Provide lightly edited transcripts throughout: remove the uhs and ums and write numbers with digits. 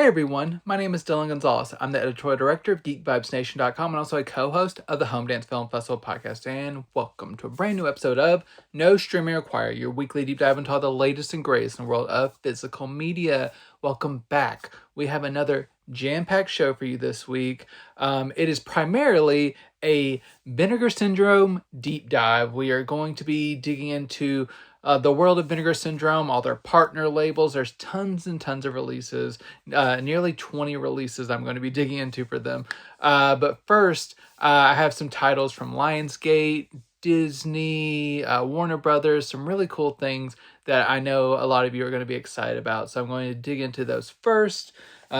Hey everyone, my name is Dillon Gonzalez. I'm the editorial director of GeekVibesNation.com and also a co-host of the Home Dance Film Festival podcast. And welcome to a brand new episode of No Streaming Required, your weekly deep dive into all the latest and greatest in the world of physical media. Welcome back. We have another jam-packed show for you this week. It is primarily a Vinegar Syndrome deep dive. We are going to be digging into the world of Vinegar Syndrome, all their partner labels. There's tons and tons of releases, nearly 20 releases I'm going to be digging into for them. But first, I have some titles from Lionsgate, Disney, Warner Brothers, some really cool things that I know a lot of you are going to be excited about. So I'm going to dig into those first,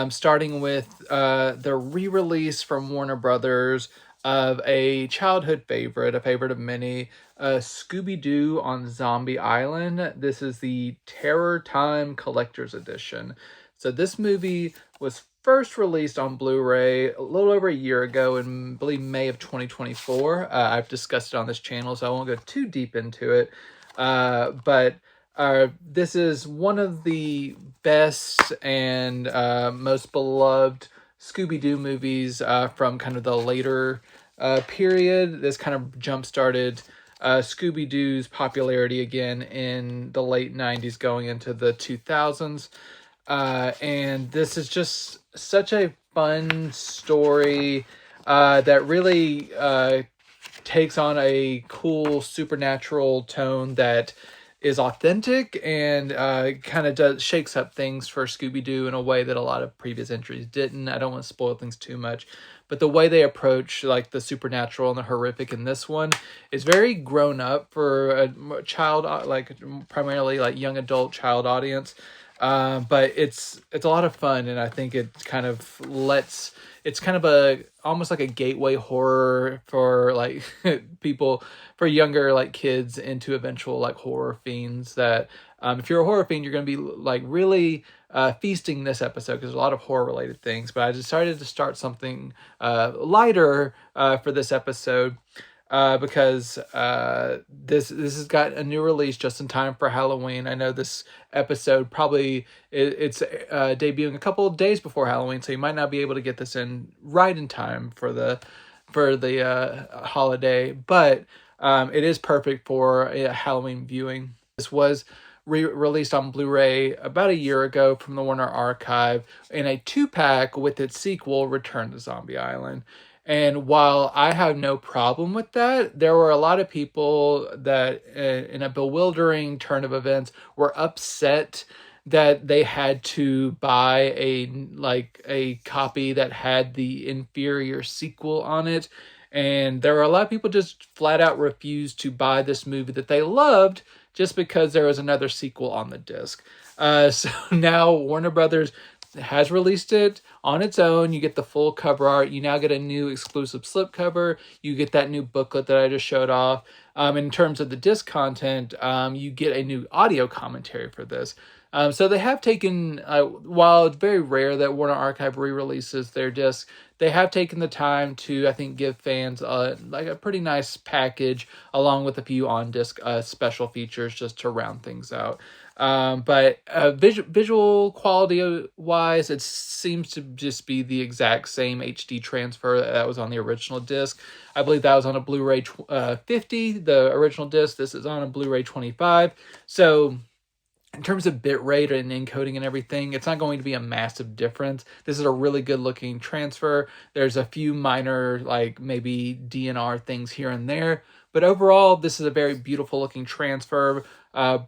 starting with the re-release from Warner Brothers of a childhood favorite, a favorite of many, Scooby-Doo on Zombie Island. This is the Terror Time Collector's Edition. So this movie was first released on Blu-ray a little over a year ago in, I believe, May of 2024. I've discussed it on this channel, so I won't go too deep into it. But this is one of the best and most beloved Scooby-Doo movies from kind of the later period. This kind of jump-started Scooby-Doo's popularity again in the late 90s going into the 2000s. And this is just such a fun story that really takes on a cool supernatural tone that is authentic and kind of shakes up things for Scooby-Doo in a way that a lot of previous entries didn't. I don't want to spoil things too much, but the way they approach like the supernatural and the horrific in this one is very grown up for a child, like primarily like young adult child audience. But it's a lot of fun, and I think it kind of it's kind of a almost like a gateway horror for like people, for younger like kids into eventual like horror fiends. That if you're a horror fiend, you're going to be like really feasting this episode because there's a lot of horror related things. But I decided to start something lighter for this episode. Because this has got a new release just in time for Halloween. I know this episode probably it's debuting a couple of days before Halloween, so you might not be able to get this in right in time for the holiday, but it is perfect for a Halloween viewing. This was released on Blu-ray about a year ago from the Warner Archive in a 2-pack with its sequel, Return to Zombie Island. And while I have no problem with that, there were a lot of people that, in a bewildering turn of events, were upset that they had to buy a copy that had the inferior sequel on it. And there were a lot of people just flat out refused to buy this movie that they loved just because there was another sequel on the disc. So now Warner Brothers has released it on its own. You get the full cover art. You now get a new exclusive slipcover. You get that new booklet that I just showed off. In terms of the disc content, you get a new audio commentary for this. So they have taken, while it's very rare that Warner Archive re-releases their disc, they have taken the time to, I think, give fans like a pretty nice package along with a few on-disc special features just to round things out. But visual quality wise, it seems to just be the exact same HD transfer that was on the original disc. I believe that was on a Blu-ray 50, the original disc. This is on a Blu-ray 25. So in terms of bitrate and encoding and everything, it's not going to be a massive difference. This is a really good looking transfer. There's a few minor, like maybe DNR things here and there, but overall, this is a very beautiful looking transfer.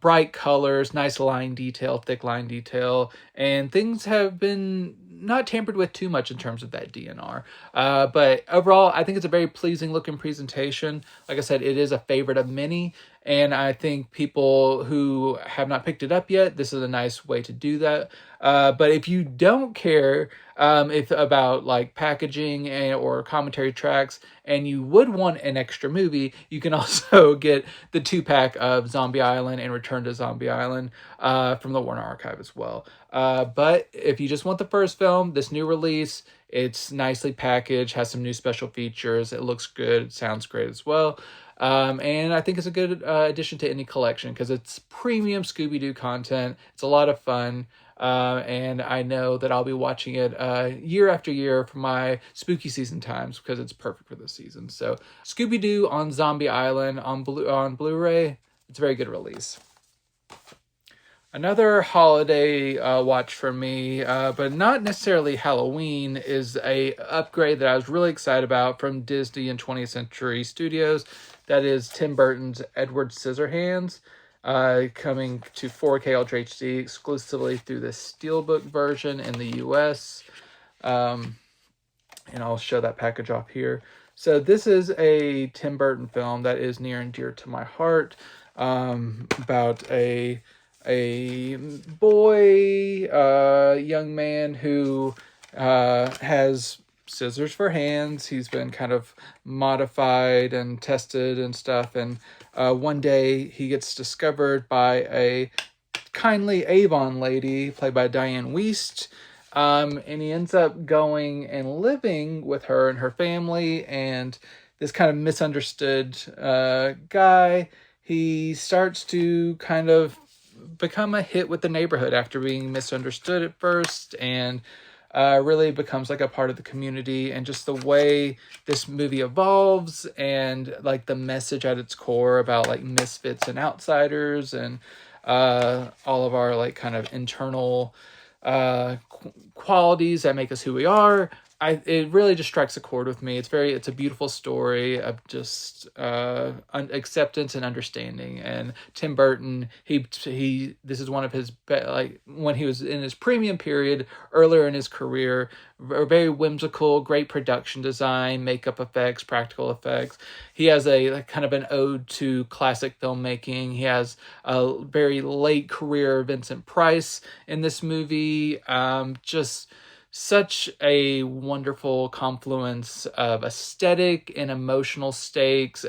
Bright colors, nice line detail, thick line detail, and things have been not tampered with too much in terms of that DNR. But overall, I think it's a very pleasing looking presentation. Like I said, it is a favorite of many, and I think people who have not picked it up yet, this is a nice way to do that. But if you don't care about like packaging or commentary tracks, and you would want an extra movie, you can also get the 2-pack of Zombie Island and Return to Zombie Island from the Warner Archive as well. But if you just want the first film, this new release, it's nicely packaged, has some new special features, it looks good, it sounds great as well. And I think it's a good addition to any collection because it's premium Scooby-Doo content. It's a lot of fun. and I know that I'll be watching it year after year for my spooky season times because it's perfect for this season. So Scooby-Doo on Zombie Island on Blu-ray, it's a very good release. Another holiday watch for me, but not necessarily Halloween, is a upgrade that I was really excited about from Disney and 20th Century Studios. That is Tim Burton's Edward Scissorhands, coming to 4K Ultra HD exclusively through the Steelbook version in the US. And I'll show that package off here. So this is a Tim Burton film that is near and dear to my heart, about a boy, young man who has scissors for hands. He's been kind of modified and tested and stuff. And one day he gets discovered by a kindly Avon lady played by Diane Wiest. And he ends up going and living with her and her family. And this kind of misunderstood guy, he starts to kind of become a hit with the neighborhood after being misunderstood at first, and really becomes like a part of the community. And just the way this movie evolves, and like the message at its core about like misfits and outsiders, and all of our like kind of internal qualities that make us who we are. It really just strikes a chord with me. It's a beautiful story of just acceptance and understanding. And Tim Burton, this is one of his like when he was in his premium period earlier in his career, very whimsical, great production design, makeup effects, practical effects. He has a kind of an ode to classic filmmaking. He has a very late career Vincent Price in this movie. Just such a wonderful confluence of aesthetic and emotional stakes,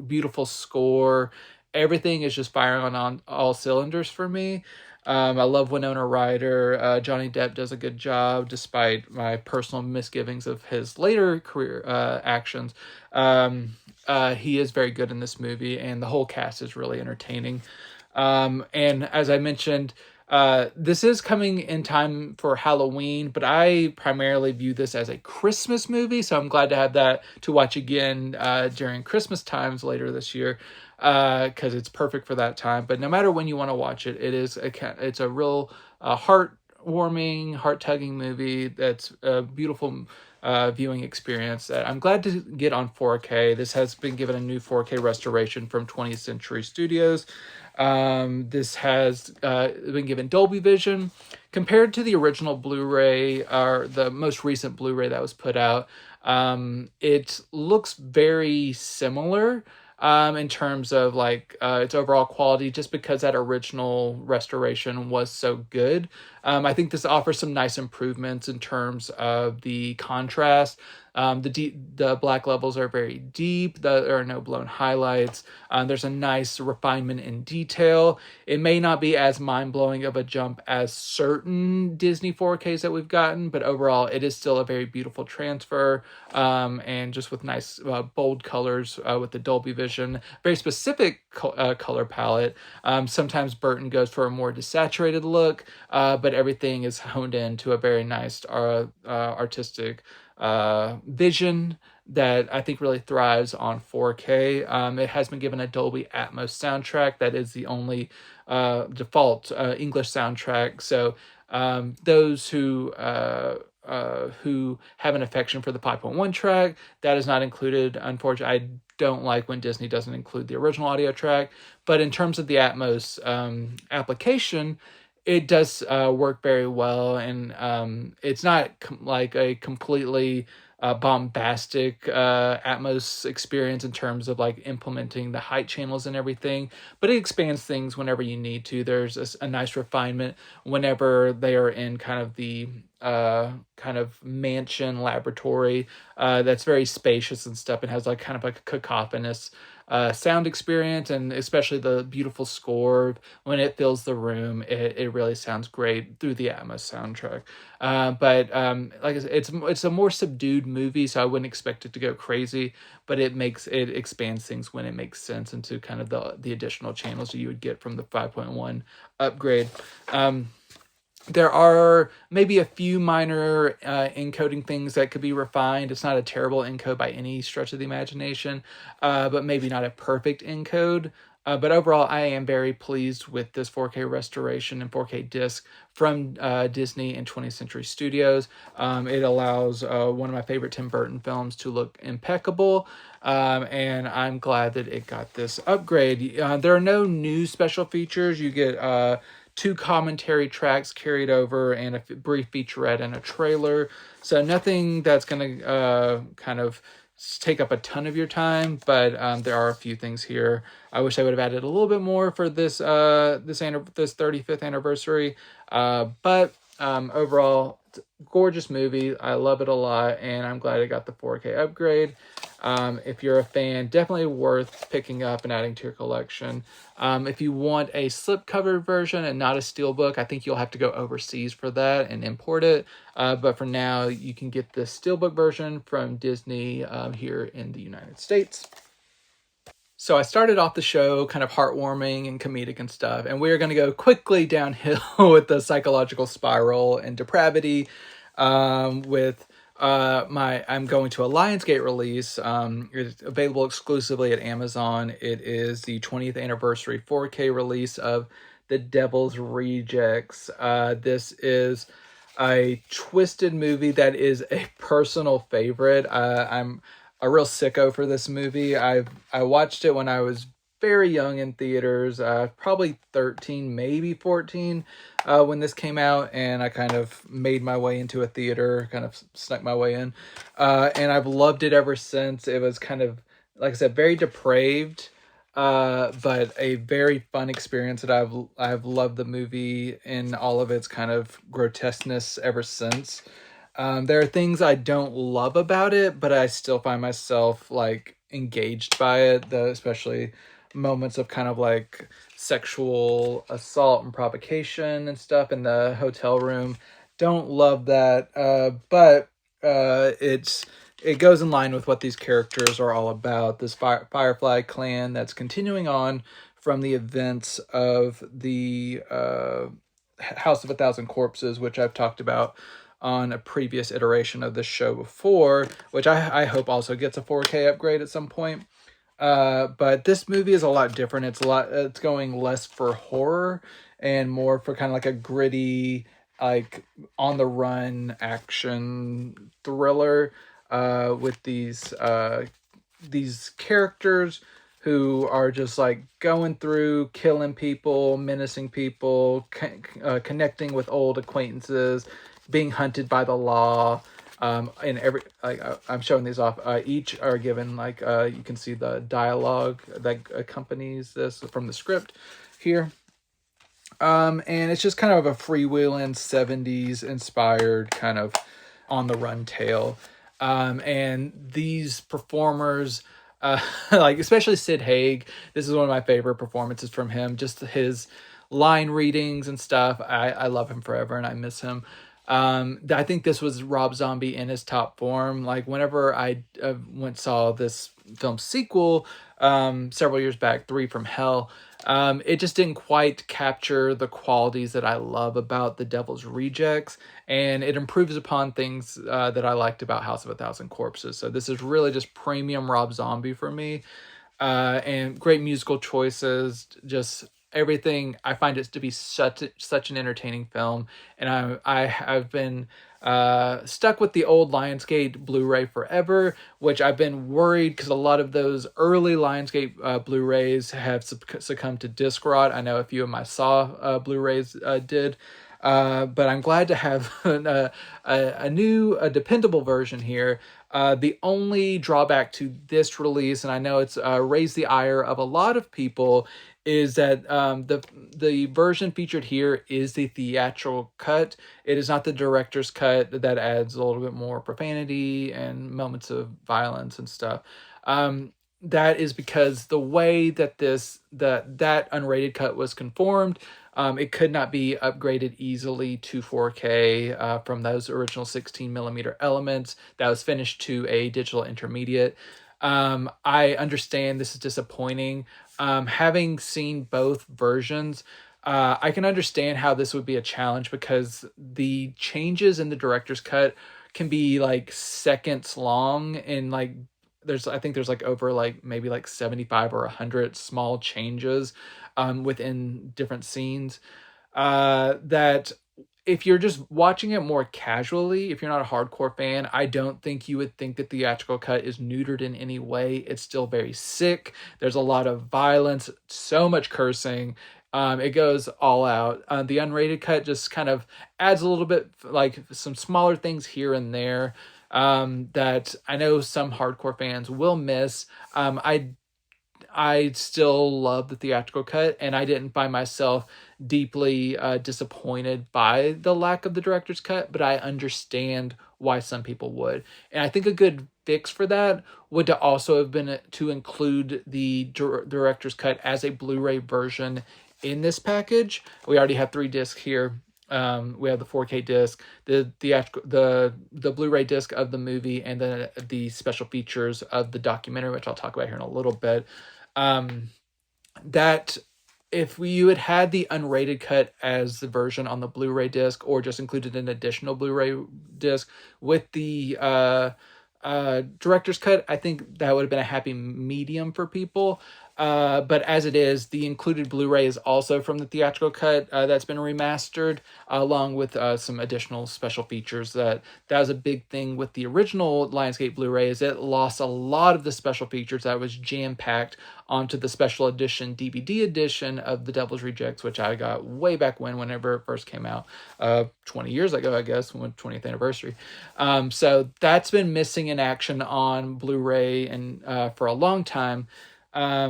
beautiful score. Everything is just firing on all cylinders for me. I love Winona Ryder. Johnny Depp does a good job, despite my personal misgivings of his later career actions. He is very good in this movie, and the whole cast is really entertaining. And as I mentioned, this is coming in time for Halloween, but I primarily view this as a Christmas movie, so I'm glad to have that to watch again during Christmas times later this year, because it's perfect for that time. But no matter when you want to watch it, it's a real heartwarming, heart-tugging movie that's a beautiful viewing experience that I'm glad to get on 4K. This has been given a new 4K restoration from 20th Century Studios. This has been given Dolby Vision. Compared to the original Blu-ray, or the most recent Blu-ray that was put out, it looks very similar in terms of like its overall quality, just because that original restoration was so good. I think this offers some nice improvements in terms of the contrast. The black levels are very deep. There are no blown highlights. There's a nice refinement in detail. It may not be as mind-blowing of a jump as certain Disney 4Ks that we've gotten, but overall it is still a very beautiful transfer, and just with nice bold colors with the Dolby Vision. Very specific color palette. Sometimes Burton goes for a more desaturated look, but everything is honed in to a very nice artistic vision that I think really thrives on 4K. It has been given a Dolby Atmos soundtrack. That is the only default English soundtrack. So those who have an affection for the 5.1 track, that is not included. Unfortunately, I don't like when Disney doesn't include the original audio track. But in terms of the Atmos application, it does work very well, and it's not like a completely bombastic Atmos experience in terms of like implementing the height channels and everything, but it expands things whenever you need to. There's a nice refinement whenever they are in kind of the kind of mansion laboratory that's very spacious and stuff, and has like kind of like a cacophonous sound experience, and especially the beautiful score when it fills the room. It really sounds great through the Atmos soundtrack. But like I said, it's a more subdued movie, so I wouldn't expect it to go crazy, but it expands things when it makes sense into kind of the additional channels that you would get from the 5.1 upgrade. There are maybe a few minor encoding things that could be refined. It's not a terrible encode by any stretch of the imagination, but maybe not a perfect encode. But overall, I am very pleased with this 4K restoration and 4K disc from Disney and 20th Century Studios. It allows one of my favorite Tim Burton films to look impeccable, and I'm glad that it got this upgrade. There are no new special features. You get 2 commentary tracks carried over and a brief featurette and a trailer. So nothing that's going to kind of take up a ton of your time, but there are a few things here. I wish I would have added a little bit more for this 35th anniversary. But overall, it's a gorgeous movie. I love it a lot, and I'm glad I got the 4K upgrade. If you're a fan, definitely worth picking up and adding to your collection. If you want a slipcover version and not a steelbook, I think you'll have to go overseas for that and import it. But for now, you can get the steelbook version from Disney here in the United States. So I started off the show kind of heartwarming and comedic and stuff, and we're going to go quickly downhill with the psychological spiral and depravity with I'm going to a Lionsgate release. It's available exclusively at Amazon. It is the 20th anniversary 4K release of The Devil's Rejects. This is a twisted movie that is a personal favorite. I'm a real sicko for this movie. I watched it when I was very young in theaters, probably 13, maybe 14, when this came out, and I kind of made my way into a theater, kind of snuck my way in, and I've loved it ever since. It was kind of, like I said, very depraved, but a very fun experience that I've loved the movie in all of its kind of grotesqueness ever since. There are things I don't love about it, but I still find myself like engaged by it, especially moments of kind of like sexual assault and provocation and stuff in the hotel room. Don't love that, but it goes in line with what these characters are all about. This Firefly clan that's continuing on from the events of the House of a Thousand Corpses, which I've talked about on a previous iteration of this show before, which I hope also gets a 4K upgrade at some point. But this movie is a lot different. It's going less for horror and more for kind of like a gritty, like on the run action thriller, with these characters who are just like going through, killing people, menacing people, connecting with old acquaintances, being hunted by the law. And every I'm showing these off. Each are given like you can see the dialogue that accompanies this from the script here. And it's just kind of a freewheeling 70s inspired kind of on the run tale. And these performers, like especially Sid Haig, this is one of my favorite performances from him. Just his line readings and stuff. I love him forever, and I miss him. I think this was Rob Zombie in his top form. Like whenever I saw this film sequel several years back, 3 from Hell, it just didn't quite capture the qualities that I love about The Devil's Rejects, and it improves upon things that I liked about House of a Thousand Corpses. So this is really just premium Rob Zombie for me, and great musical choices, just everything. I find it to be such an entertaining film, and I've been stuck with the old Lionsgate Blu-ray forever, which I've been worried because a lot of those early Lionsgate Blu-rays have succumbed to disc rot. I know a few of my Saw Blu-rays did. But I'm glad to have a new, dependable version here. The only drawback to this release, and I know it's raised the ire of a lot of people, is that the version featured here is the theatrical cut. It is not the director's cut that adds a little bit more profanity and moments of violence and stuff. That is because the way that that unrated cut was conformed, it could not be upgraded easily to 4K from those original 16 millimeter elements that was finished to a digital intermediate. I understand this is disappointing. Having seen both versions, I can understand how this would be a challenge because the changes in the director's cut can be like seconds long, and like I think there's like over like maybe like 75 or 100 small changes within different scenes that if you're just watching it more casually, if you're not a hardcore fan, I don't think you would think the theatrical cut is neutered in any way. It's still very sick. There's a lot of violence, so much cursing. It goes all out. The unrated cut just kind of adds a little bit, like some smaller things here and there that I know some hardcore fans will miss. I still love the theatrical cut, and I didn't find myself deeply disappointed by the lack of the director's cut, but I understand why some people would. And I think a good fix for that would to also have been to include the director's cut as a Blu-ray version in this package. We already have 3 discs here. We have the 4K disc, the theatrical, the Blu-ray disc of the movie, and then the special features of the documentary, which I'll talk about here in a little bit. That if you had the unrated cut as the version on the Blu-ray disc, or just included an additional Blu-ray disc with the director's cut, I think that would have been a happy medium for people. But as it is, the included Blu-ray is also from the theatrical cut that's been remastered, along with some additional special features. That was a big thing with the original Lionsgate Blu-ray, is it lost a lot of the special features that was jam-packed onto the special edition DVD edition of The Devil's Rejects, which I got way back whenever it first came out, 20 years ago, I guess, when 20th anniversary. So that's been missing in action on Blu-ray and for a long time. I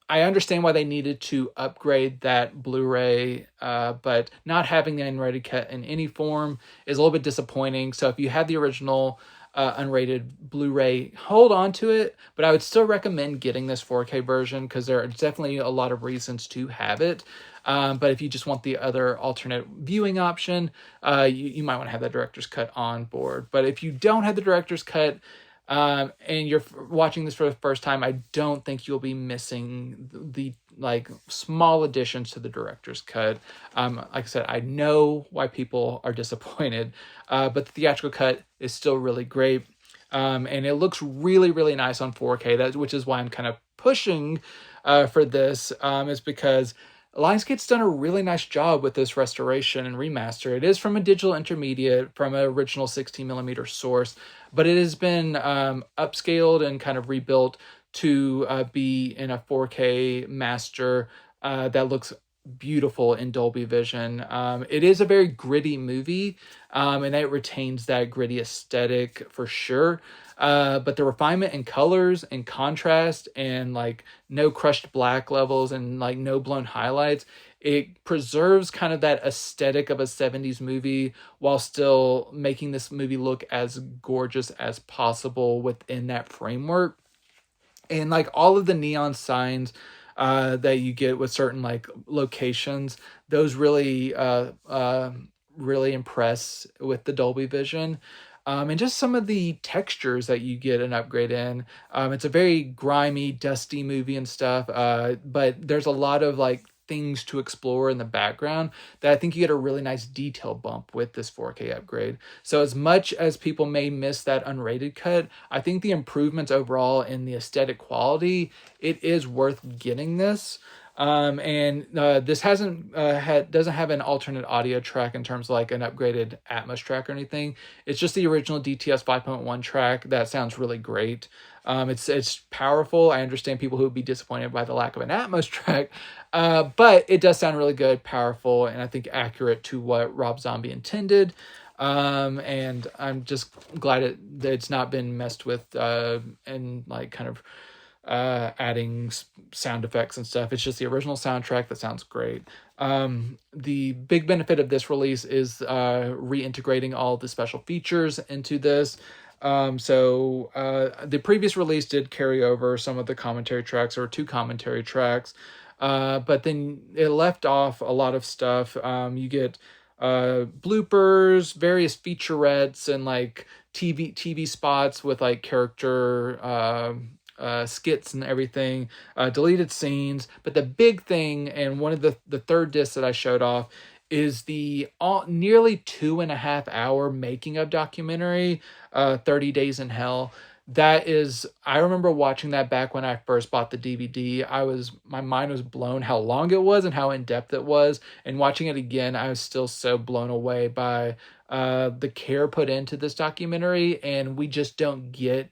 understand why they needed to upgrade that Blu-ray, but not having the unrated cut in any form is a little bit disappointing. So if you have the original unrated Blu-ray, hold on to it, but I would still recommend getting this 4K version because there are definitely a lot of reasons to have it. But if you just want the other alternate viewing option, you might want to have that director's cut on board. But if you don't have the director's cut, and you're watching this for the first time, I don't think you'll be missing the like small additions to the director's cut. Like I said, I know why people are disappointed, but the theatrical cut is still really great. And it looks really, really nice on 4K, which is why I'm kind of pushing for this, is because Lionsgate's done a really nice job with this restoration and remaster. It is from a digital intermediate from an original 16mm source, but it has been upscaled and kind of rebuilt to be in a 4K master that looks beautiful in Dolby Vision. It is a very gritty movie, and it retains that gritty aesthetic for sure. But the refinement in colors and contrast and like no crushed black levels and like no blown highlights, it preserves kind of that aesthetic of a 70s movie while still making this movie look as gorgeous as possible within that framework. And like all of the neon signs that you get with certain like locations, those really really impress with the Dolby Vision. And just some of the textures that you get an upgrade in. It's a very grimy, dusty movie and stuff, but there's a lot of like things to explore in the background that I think you get a really nice detail bump with this 4K upgrade. So as much as people may miss that unrated cut, I think the improvements overall in the aesthetic quality, it is worth getting this. This doesn't have an alternate audio track in terms of like an upgraded Atmos track or anything. It's just the original DTS 5.1 track that sounds really great. It's powerful. I understand people who would be disappointed by the lack of an Atmos track, but it does sound really good, powerful, and I think accurate to what Rob Zombie intended. And I'm just glad that it's not been messed with and like kind of adding sound effects and stuff. It's just the original soundtrack that sounds great. The big benefit of this release is reintegrating all the special features into this. The previous release did carry over some of the commentary tracks, or 2 commentary tracks, but then it left off a lot of stuff. You get bloopers, various featurettes, and like TV spots with like character skits and everything, deleted scenes. But the big thing, and one of the third disc that I showed off, is the nearly 2.5 hour making of documentary, 30 Days in Hell. That is, I remember watching that back when I first bought the DVD. My mind was blown how long it was and how in depth it was. And watching it again, I was still so blown away by the care put into this documentary. And we just don't get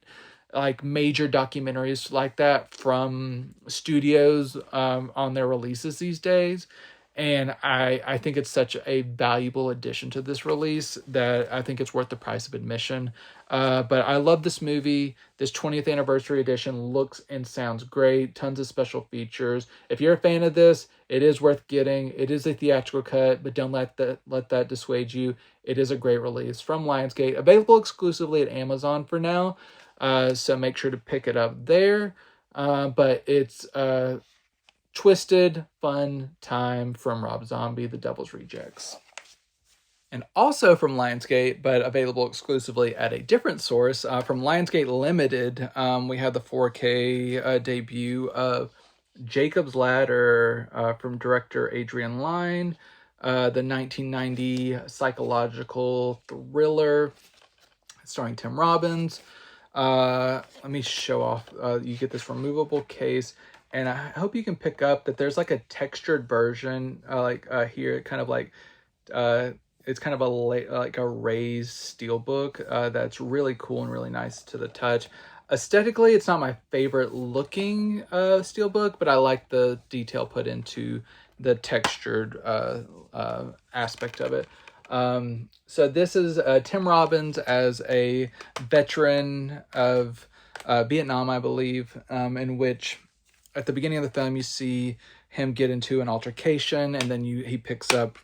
like major documentaries like that from studios on their releases these days. And I think it's such a valuable addition to this release that I think it's worth the price of admission. But I love this movie. This 20th anniversary edition looks and sounds great. Tons of special features. If you're a fan of this, it is worth getting. It is a theatrical cut, but don't let that dissuade you. It is a great release from Lionsgate, available exclusively at Amazon for now. So make sure to pick it up there. But it's twisted, fun time from Rob Zombie, The Devil's Rejects. And also from Lionsgate, but available exclusively at a different source, from Lionsgate Limited, we have the 4K debut of Jacob's Ladder from director Adrian Lyne, the 1990 psychological thriller starring Tim Robbins. Let me show off. You get this removable case. And I hope you can pick up that there's like a textured version, here, kind of like, it's kind of like a raised steelbook that's really cool and really nice to the touch. Aesthetically, it's not my favorite looking steelbook, but I like the detail put into the textured aspect of it. So this is Tim Robbins as a veteran of Vietnam, I believe, in which at the beginning of the film, you see him get into an altercation, and then he picks up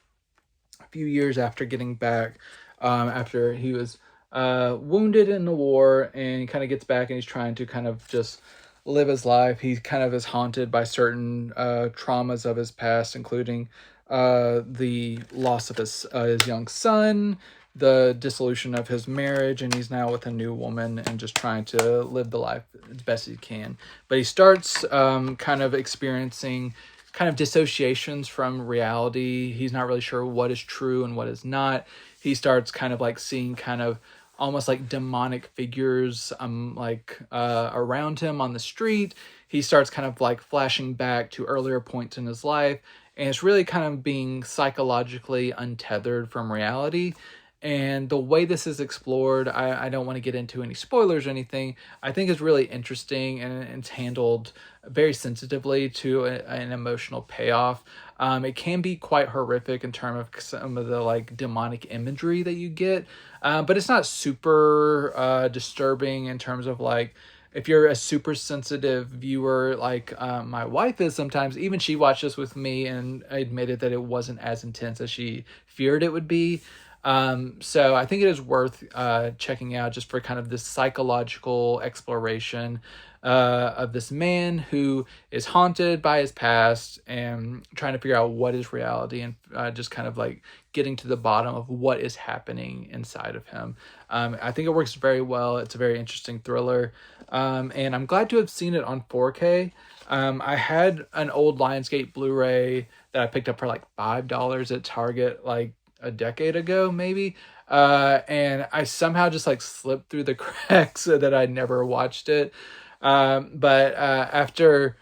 a few years after getting back, after he was wounded in the war, and he kind of gets back, and he's trying to kind of just live his life. He kind of is haunted by certain traumas of his past, including the loss of his young son, the dissolution of his marriage, and he's now with a new woman and just trying to live the life as best he can. But he starts kind of experiencing kind of dissociations from reality. He's not really sure what is true and what is not. He starts kind of like seeing kind of almost like demonic figures around him on the street. He starts kind of like flashing back to earlier points in his life, and it's really kind of being psychologically untethered from reality. And the way this is explored, I don't want to get into any spoilers or anything. I think it's really interesting, and it's handled very sensitively to an emotional payoff. It can be quite horrific in terms of some of the like demonic imagery that you get, but it's not super disturbing in terms of like, if you're a super sensitive viewer like my wife is sometimes, even she watched this with me and admitted that it wasn't as intense as she feared it would be. So I think it is worth checking out just for kind of this psychological exploration of this man who is haunted by his past and trying to figure out what is reality, and just kind of like getting to the bottom of what is happening inside of him. I think it works very well. It's a very interesting thriller. And I'm glad to have seen it on 4K. I had an old Lionsgate Blu-ray that I picked up for like $5 at Target, like a decade ago, maybe. And I somehow just like slipped through the cracks so that I never watched it. But after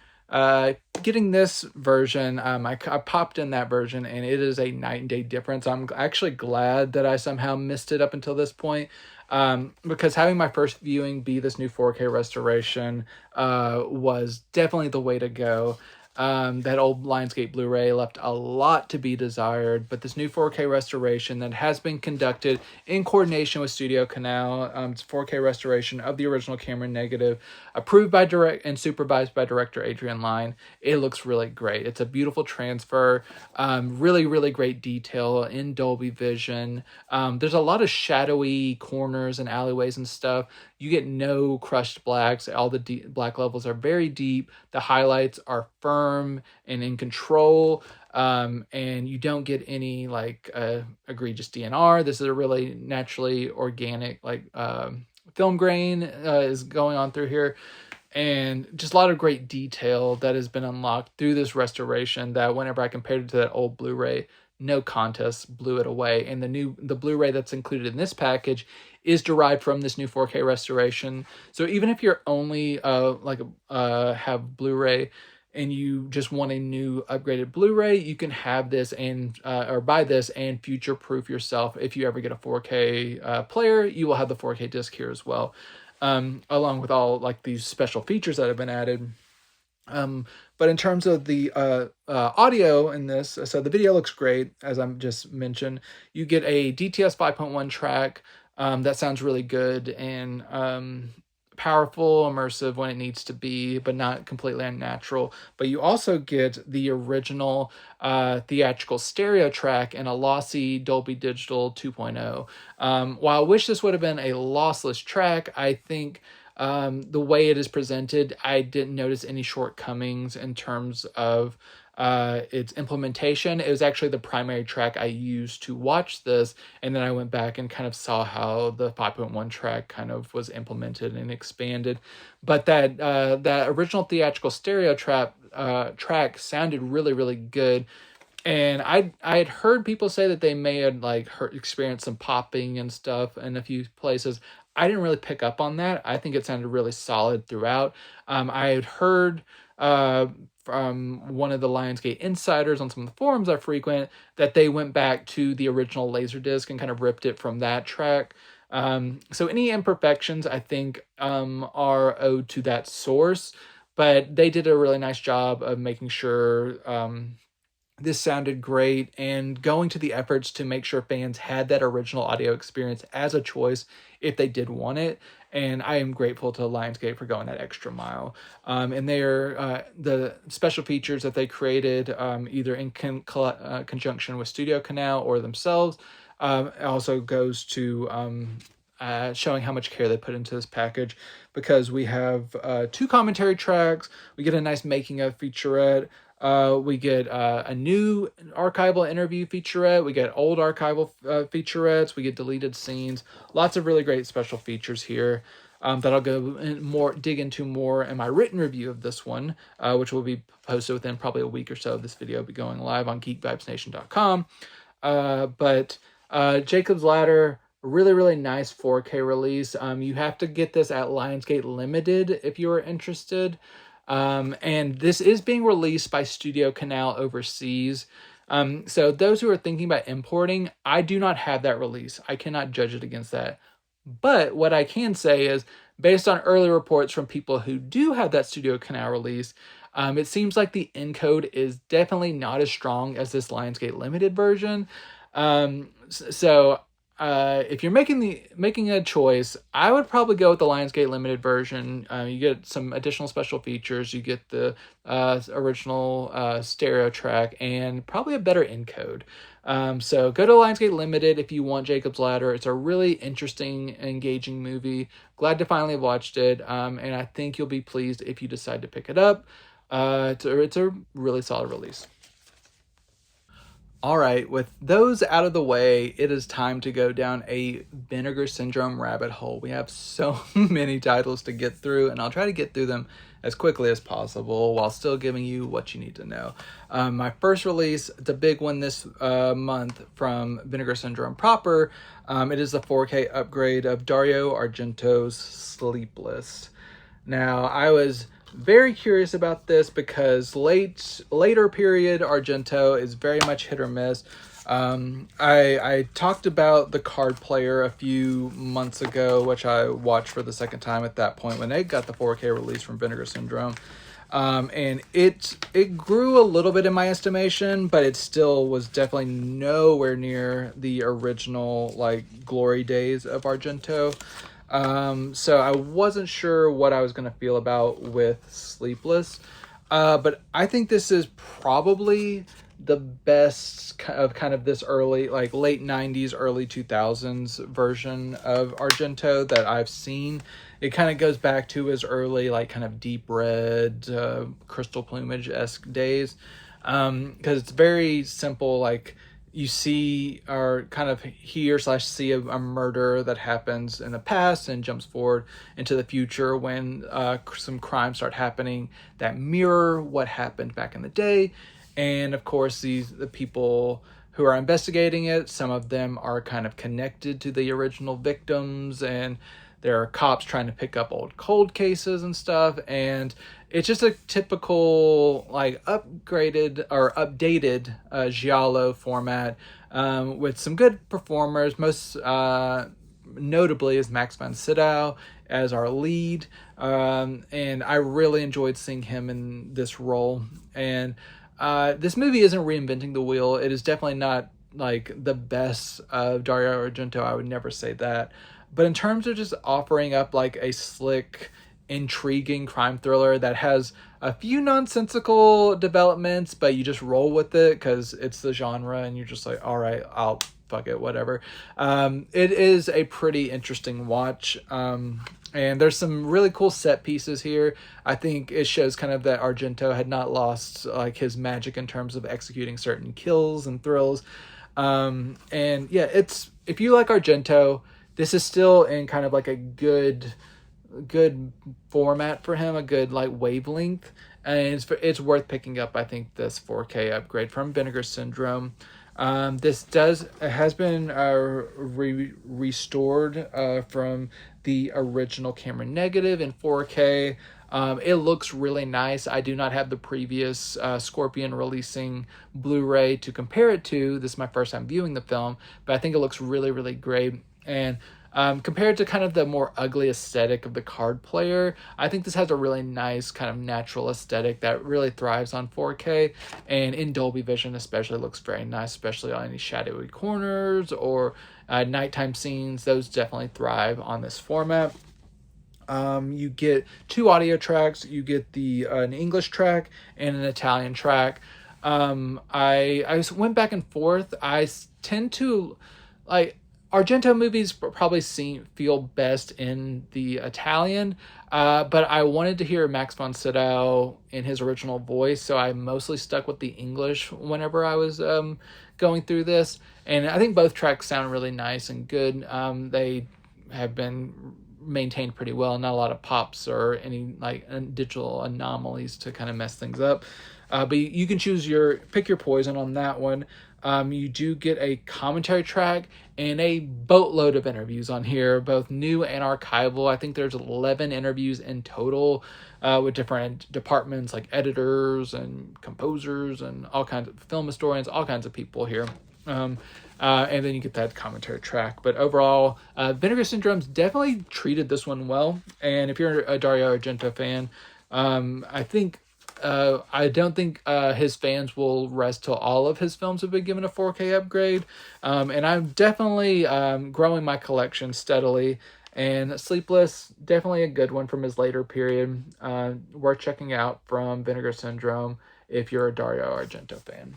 getting this version, I popped in that version, and it is a night and day difference. I'm actually glad that I somehow missed it up until this point. Because having my first viewing be this new 4K restoration was definitely the way to go. That old Lionsgate Blu-ray left a lot to be desired, but this new 4K restoration that has been conducted in coordination with Studio Canal, it's 4K restoration of the original camera negative, approved by and supervised by director Adrian Lyne. It looks really great. It's a beautiful transfer, really, really great detail in Dolby Vision. There's a lot of shadowy corners and alleyways and stuff. You get no crushed blacks. All the black levels are very deep. The highlights are firm and in control. And you don't get any like egregious DNR. This is a really naturally organic like film grain is going on through here. And just a lot of great detail that has been unlocked through this restoration that whenever I compared it to that old Blu-ray, no contest blew it away. And the Blu-ray that's included in this package is derived from this new 4K restoration. So even if you're only have Blu-ray and you just want a new upgraded Blu-ray, you can have this and or buy this and future-proof yourself. If you ever get a 4K player, you will have the 4K disc here as well, along with all like these special features that have been added. But in terms of the audio in this, so the video looks great, as I just mentioned. You get a DTS 5.1 track that sounds really good and powerful, immersive when it needs to be, but not completely unnatural. But you also get the original theatrical stereo track and a lossy Dolby Digital 2.0. While I wish this would have been a lossless track, I think the way it is presented, I didn't notice any shortcomings in terms of its implementation. It was actually the primary track I used to watch this, and then I went back and kind of saw how the 5.1 track kind of was implemented and expanded. But that original theatrical stereo track sounded really, really good. And I had heard people say that they may have experienced some popping and stuff in a few places. I didn't really pick up on that. I think it sounded really solid throughout. I had heard from one of the Lionsgate insiders on some of the forums I frequent that they went back to the original Laserdisc and kind of ripped it from that track. So any imperfections, I think, are owed to that source, but they did a really nice job of making sure this sounded great and going to the efforts to make sure fans had that original audio experience as a choice if they did want it. And I am grateful to Lionsgate for going that extra mile. And they're the special features that they created, either in conjunction with Studio Canal or themselves, also goes to showing how much care they put into this package, because we have 2 commentary tracks. We get a nice making of featurette. We get a new archival interview featurette. We get old archival featurettes. We get deleted scenes. Lots of really great special features here that I'll dig into more in my written review of this one, which will be posted within probably a week or so of this video. Will be going live on geekvibesnation.com. But Jacob's Ladder, really, really nice 4K release. You have to get this at Lionsgate Limited if you are interested. And this is being released by Studio Canal overseas. So those who are thinking about importing, I do not have that release. I cannot judge it against that. But what I can say is, based on early reports from people who do have that Studio Canal release, it seems like the encode is definitely not as strong as this Lionsgate Limited version. So if you're making a choice, I would probably go with the Lionsgate Limited version. You get some additional special features. You get the original stereo track and probably a better encode. So go to Lionsgate Limited if you want Jacob's Ladder. It's a really interesting, engaging movie. Glad to finally have watched it, and I think you'll be pleased if you decide to pick it up. It's a really solid release. All right, with those out of the way, it is time to go down a Vinegar Syndrome rabbit hole. We have so many titles to get through, and I'll try to get through them as quickly as possible while still giving you what you need to know. My first release, it's a big one this month from Vinegar Syndrome proper. It is the 4K upgrade of Dario Argento's Sleepless. Now, I was very curious about this because later period Argento is very much hit or miss. I talked about The Card Player a few months ago, which I watched for the second time at that point when they got the 4K release from Vinegar Syndrome. And it grew a little bit in my estimation, but it still was definitely nowhere near the original glory days of Argento. So I wasn't sure what I was going to feel about with Sleepless. But I think this is probably the best of kind of this early, late 90s, early 2000s version of Argento that I've seen. It kind of goes back to his early, kind of deep red, crystal plumage-esque days. Because it's very simple, you see or kind of hear/see a murder that happens in the past and jumps forward into the future when some crimes start happening that mirror what happened back in the day. And of course, the people who are investigating it, some of them are kind of connected to the original victims, and there are cops trying to pick up old cold cases and stuff. And it's just a typical like upgraded or updated giallo format, with some good performers. Most notably is Max von Sydow as our lead, and I really enjoyed seeing him in this role. And this movie isn't reinventing the wheel. It is definitely not like the best of Dario Argento. I would never say that. But in terms of just offering up like a slick, intriguing crime thriller that has a few nonsensical developments, but you just roll with it because it's the genre and you're just like, all right, I'll fuck it, whatever. It is a pretty interesting watch. And there's some really cool set pieces here. I think it shows kind of that Argento had not lost like his magic in terms of executing certain kills and thrills. And yeah, it's, if you like Argento, this is still in kind of like a good format for him, a good like wavelength, and it's worth picking up. I think this 4K upgrade from Vinegar Syndrome. This has been restored from the original camera negative in 4K. It looks really nice. I do not have the previous Scorpion releasing Blu-ray to compare it to. This is my first time viewing the film, but I think it looks really, really great. And compared to kind of the more ugly aesthetic of the Card Player, I think this has a really nice kind of natural aesthetic that really thrives on 4K, and in Dolby Vision especially looks very nice, especially on any shadowy corners or nighttime scenes. Those definitely thrive on this format. You get 2 audio tracks. You get an English track and an Italian track. I went back and forth. I tend to like Argento movies probably feel best in the Italian, but I wanted to hear Max von Sydow in his original voice, so I mostly stuck with the English whenever I was going through this. And I think both tracks sound really nice and good. They have been maintained pretty well, not a lot of pops or any like digital anomalies to kind of mess things up. But you can pick your poison on that one. You do get a commentary track and a boatload of interviews on here, both new and archival. I think there's 11 interviews in total with different departments like editors and composers and all kinds of film historians, all kinds of people here. And then you get that commentary track. But overall, Vinegar Syndrome's definitely treated this one well. And if you're a Dario Argento fan, I don't think his fans will rest till all of his films have been given a 4K upgrade. And I'm definitely growing my collection steadily. And Sleepless, definitely a good one from his later period. Worth checking out from Vinegar Syndrome if you're a Dario Argento fan.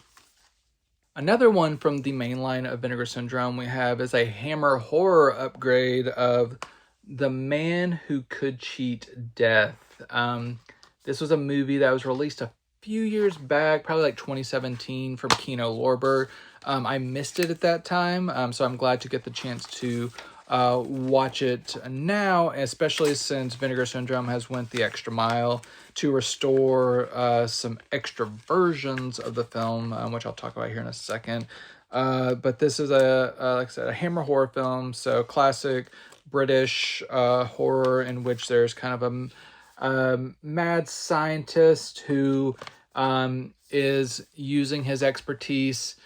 Another one from the main line of Vinegar Syndrome we have is a Hammer horror upgrade of The Man Who Could Cheat Death. This was a movie that was released a few years back, probably like 2017, from Kino Lorber. I missed it at that time, so I'm glad to get the chance to watch it now, especially since Vinegar Syndrome has went the extra mile to restore some extra versions of the film, which I'll talk about here in a second. But this is like I said, a Hammer horror film, so classic British horror in which there's kind of a mad scientist who is using his expertise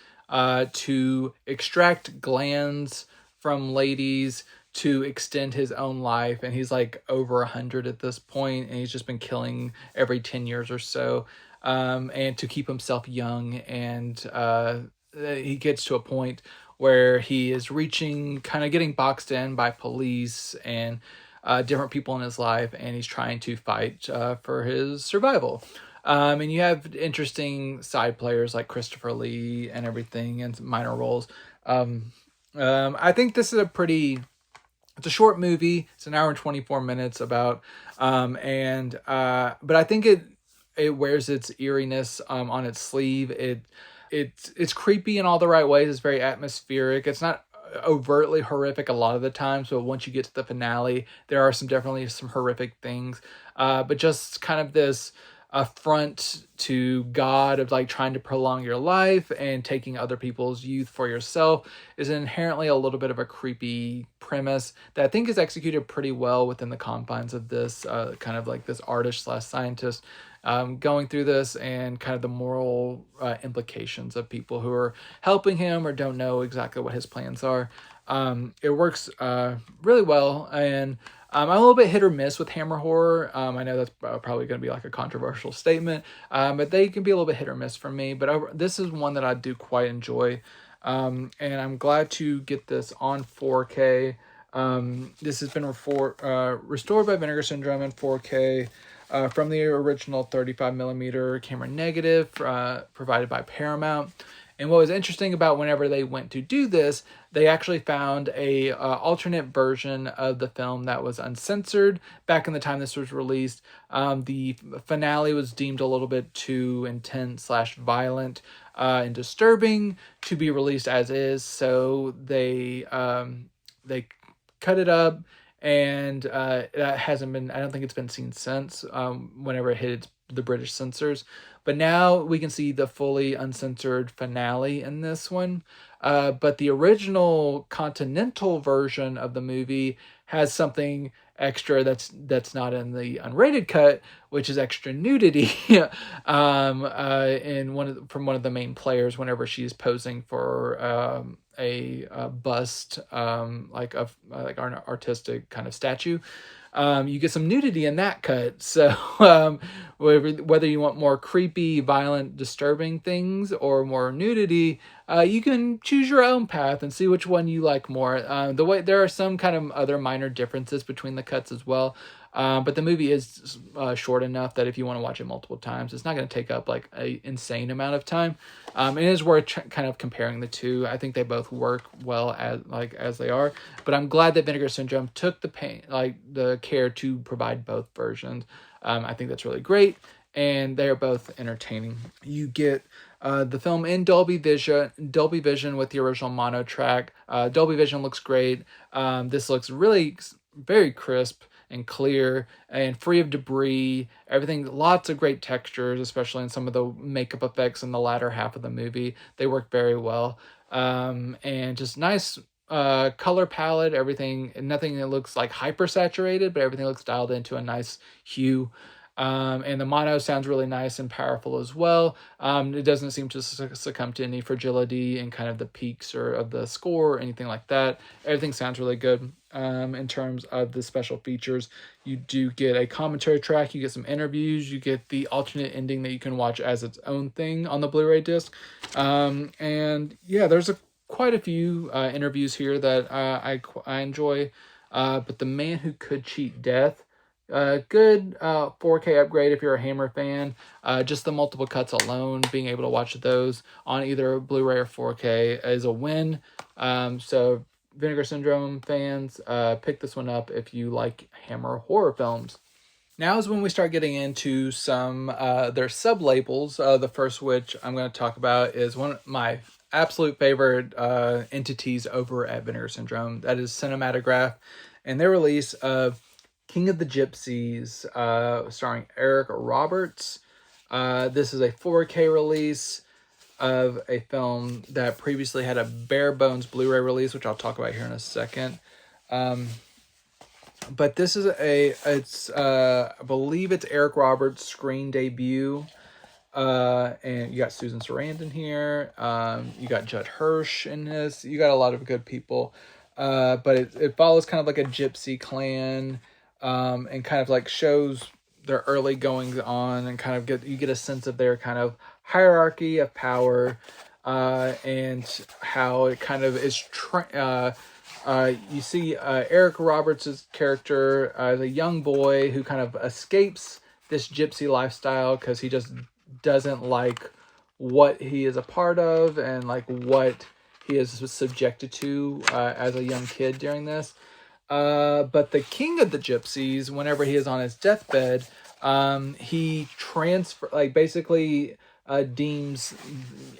to extract glands from ladies to extend his own life. And he's like over 100 at this point, and he's just been killing every 10 years or so, and to keep himself young. And he gets to a point where he is getting boxed in by police and different people in his life, and he's trying to fight for his survival. And you have interesting side players like Christopher Lee and everything, and minor roles. I think this is it's a short movie. It's an hour and 24 minutes about, but I think it wears its eeriness on its sleeve. it's creepy in all the right ways. It's very atmospheric. It's not overtly horrific a lot of the time. So once you get to the finale, there are definitely some horrific things. But just kind of this affront to God of like trying to prolong your life and taking other people's youth for yourself is inherently a little bit of a creepy premise that I think is executed pretty well within the confines of this kind of like this artist slash scientist going through this, and kind of the moral implications of people who are helping him or don't know exactly what his plans are. It works really well, and I'm a little bit hit or miss with Hammer horror. I know that's probably going to be like a controversial statement, but they can be a little bit hit or miss for me. But this is one that I do quite enjoy, and I'm glad to get this on 4K. This has been restored by Vinegar Syndrome in 4K. From the original 35mm camera negative provided by Paramount. And what was interesting about whenever they went to do this, they actually found a alternate version of the film that was uncensored back in the time this was released. The finale was deemed a little bit too intense / violent and disturbing to be released as is, so they cut it up. And that hasn't been, I don't think it's been seen since, whenever it hit the British censors. But now we can see the fully uncensored finale in this one. But the original continental version of the movie has something extra that's not in the unrated cut, which is extra nudity from one of the main players whenever she's posing for a bust, like an artistic kind of statue. You get some nudity in that cut. So whether you want more creepy, violent, disturbing things or more nudity, you can choose your own path and see which one you like more. There are some kind of other minor differences between the cuts as well. But the movie is short enough that if you want to watch it multiple times, it's not going to take up like an insane amount of time. It is worth kind of comparing the two. I think they both work well as they are. But I'm glad that Vinegar Syndrome took the care to provide both versions. I think that's really great, and they are both entertaining. You get the film in Dolby Vision with the original mono track. Dolby Vision looks great. This looks really very crisp and clear and free of debris. Everything, lots of great textures, especially in some of the makeup effects in the latter half of the movie. They work very well. And just nice color palette, everything, nothing that looks like hyper saturated, but everything looks dialed into a nice hue. And the mono sounds really nice and powerful as well. It doesn't seem to succumb to any fragility in kind of the peaks of the score or anything like that. Everything sounds really good. In terms of the special features, you do get a commentary track, you get some interviews, you get the alternate ending that you can watch as its own thing on the Blu-ray disc. And yeah, there's quite a few interviews here that I enjoy. But The Man Who Could Cheat Death, good 4K upgrade if you're a Hammer fan. Just the multiple cuts alone, being able to watch those on either Blu-ray or 4K is a win. So Vinegar Syndrome fans, pick this one up if you like Hammer horror films. Now is when we start getting into some their sub-labels. The first which I'm going to talk about is one of my absolute favorite entities over at Vinegar Syndrome. That is Cinematograph, and their release of King of the Gypsies, starring Eric Roberts. This is a 4K release of a film that previously had a bare bones Blu-ray release, which I'll talk about here in a second. But this is I believe it's Eric Roberts' screen debut. And you got Susan Sarandon here. You got Judd Hirsch in this. You got a lot of good people. But it follows kind of like a gypsy clan, and kind of like shows their early goings on, and kind of you get a sense of their kind of hierarchy of power, and how it kind of is you see Eric Roberts' character as a young boy who kind of escapes this gypsy lifestyle because he just doesn't like what he is a part of and like what he is subjected to as a young kid during this. But the king of the gypsies, whenever he is on his deathbed, he basically deems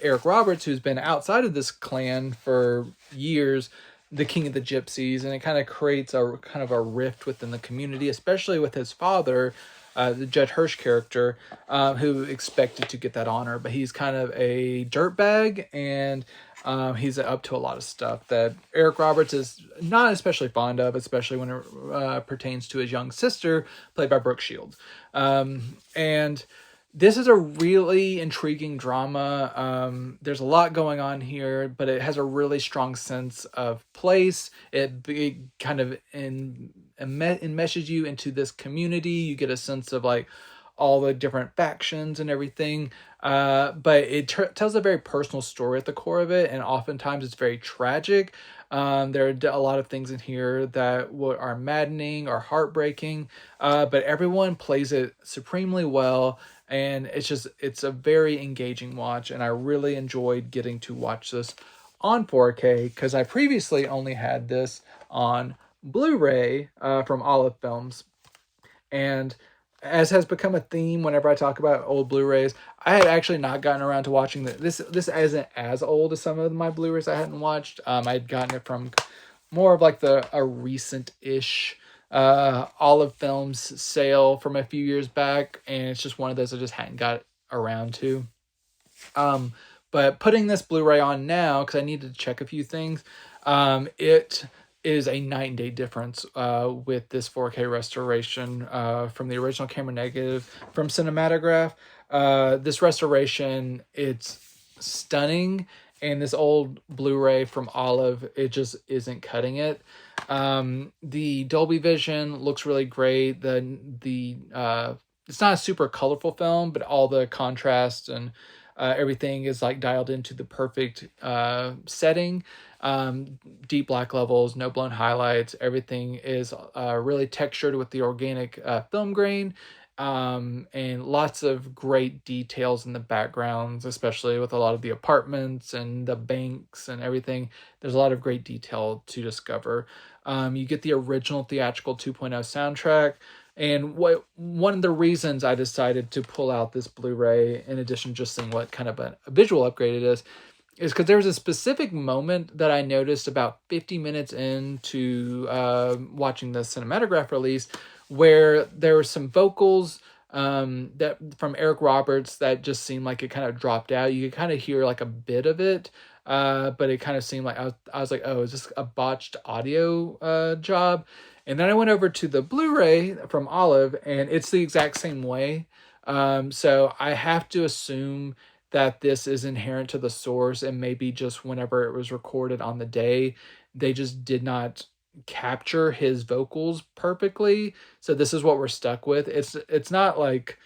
Eric Roberts, who's been outside of this clan for years, the king of the Gypsies, and it kind of creates a kind of a rift within the community, especially with his father, the Judd Hirsch character, who expected to get that honor, but he's kind of a dirtbag, and he's up to a lot of stuff that Eric Roberts is not especially fond of, especially when it pertains to his young sister, played by Brooke Shields. And this is a really intriguing drama. There's a lot going on here, but it has a really strong sense of place. It kind of enmeshes you into this community. You get a sense of like all the different factions and everything. But it tells a very personal story at the core of it, and oftentimes it's very tragic. There are a lot of things in here that are maddening or heartbreaking, but everyone plays it supremely well. And it's a very engaging watch, and I really enjoyed getting to watch this on 4K because I previously only had this on Blu-ray from Olive Films. And as has become a theme whenever I talk about old Blu-rays, I had actually not gotten around to watching this. This isn't as old as some of my Blu-rays I hadn't watched. I'd gotten it from more of like a recent-ish Olive Films sale from a few years back, and it's just one of those I just hadn't got around to. But putting this Blu-ray on now, because I needed to check a few things, it is a night and day difference with this 4K restoration from the original camera negative from Cinematograph. This restoration, it's stunning, and this old Blu-ray from Olive, it just isn't cutting it. The Dolby Vision looks really great. The it's not a super colorful film, but all the contrast and everything is like dialed into the perfect setting. Deep black levels, no blown highlights. Everything is really textured with the organic film grain. And lots of great details in the backgrounds, especially with a lot of the apartments and the banks and everything. There's a lot of great detail to discover. You get the original theatrical 2.0 soundtrack. And one of the reasons I decided to pull out this Blu-ray, in addition to just seeing what kind of a visual upgrade it is because there was a specific moment that I noticed about 50 minutes into watching the Cinematograph release where there were some vocals that from Eric Roberts that just seemed like it kind of dropped out. You could kind of hear like a bit of it, but it kind of seemed like I was like, oh, is this a botched audio job? And then I went over to the Blu-ray from Olive, and it's the exact same way. So I have to assume that this is inherent to the source, and maybe just whenever it was recorded on the day, they just did not capture his vocals perfectly. So this is what we're stuck with. It's not like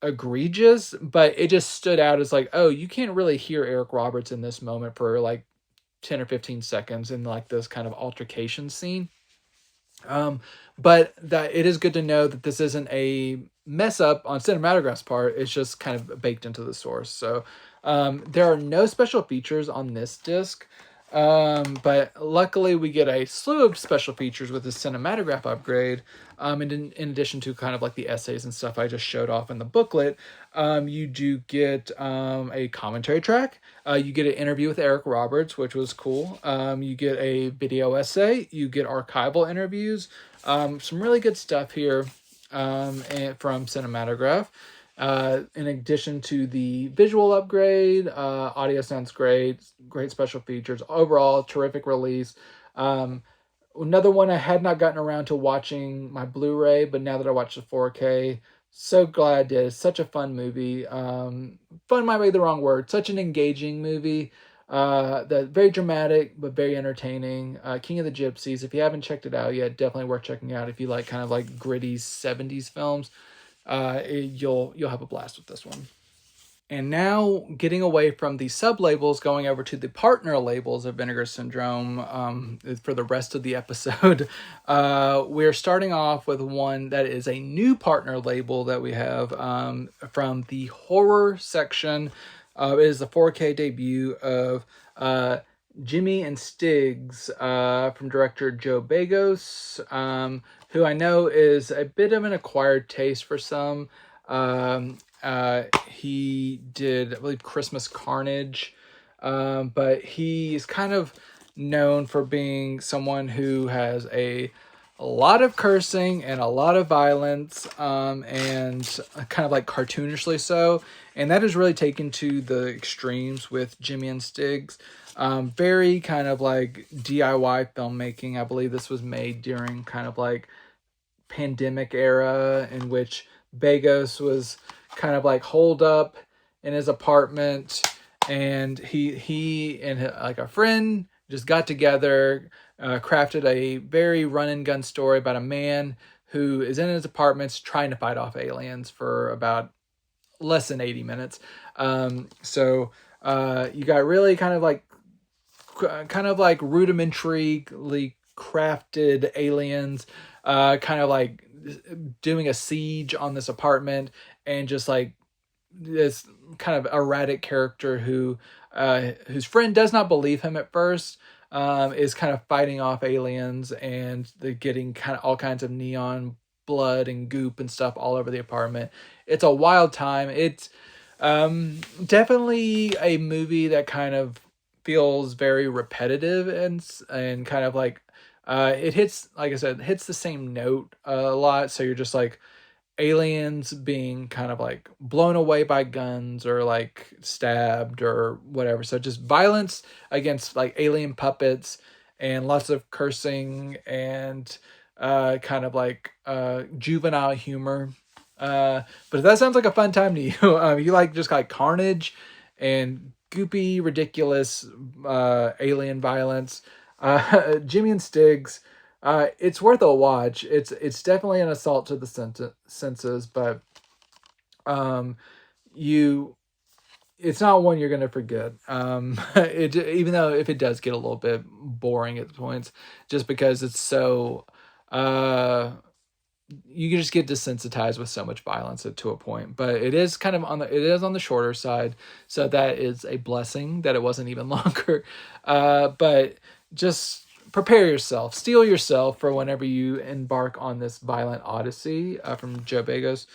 egregious, but it just stood out as like, oh, you can't really hear Eric Roberts in this moment for like 10 or 15 seconds in like this kind of altercation scene. But that it is good to know that this isn't a mess up on Cinematograph's part. It's just kind of baked into the source. So there are no special features on this disc. But luckily we get a slew of special features with the Cinematograph upgrade. And in addition to kind of like the essays and stuff I just showed off in the booklet, you do get a commentary track. You get an interview with Eric Roberts, which was cool. You get a video essay. You get archival interviews. Some really good stuff here and from Cinematograph. In addition to the visual upgrade, audio sounds great special features. Overall, terrific release. Another one I had not gotten around to watching my Blu-ray, but now that I watched the 4K, so glad I did. It's such a fun movie. Fun might be the wrong word. Such an engaging movie. That very dramatic, but very entertaining. King of the Gypsies. If you haven't checked it out yet, definitely worth checking out. If you like kind of like gritty 70s films, you'll have a blast with this one. And now, getting away from the sub-labels, going over to the partner labels of Vinegar Syndrome for the rest of the episode. We're starting off with one that is a new partner label that we have from the horror section. It is the 4K debut of Jimmy and Stiggs from director Joe Begos, who I know is a bit of an acquired taste for some. He did, I believe, Christmas Carnage. But he's kind of known for being someone who has a lot of cursing and a lot of violence, and kind of like cartoonishly so. And that is really taken to the extremes with Jimmy and Stiggs. Very kind of like DIY filmmaking. I believe this was made during kind of like pandemic era in which Begos was kind of like holed up in his apartment, and he and like a friend just got together, crafted a very run and gun story about a man who is in his apartments trying to fight off aliens for about less than 80 minutes. So you got really kind of like rudimentarily crafted aliens, kind of like doing a siege on this apartment, and just like this kind of erratic character who whose friend does not believe him at first, is kind of fighting off aliens, and they're getting kind of all kinds of neon blood and goop and stuff all over the apartment. It's a wild time. It's definitely a movie that kind of feels very repetitive, and kind of like it hits, like I said, hits the same note a lot. So you're just like aliens being kind of like blown away by guns or like stabbed or whatever. So just violence against like alien puppets, and lots of cursing, and kind of like juvenile humor. But if that sounds like a fun time to you, you like just like carnage and goopy, ridiculous alien violence, Jimmy and Stiggs, it's worth a watch. It's definitely an assault to the senses, but you it's not one you're gonna forget. It, even though if it does get a little bit boring at points, just because it's so you can just get desensitized with so much violence to a point. But it is kind of on the shorter side, so that is a blessing that it wasn't even longer. But just prepare yourself, steel yourself for whenever you embark on this violent odyssey from Joe Begos.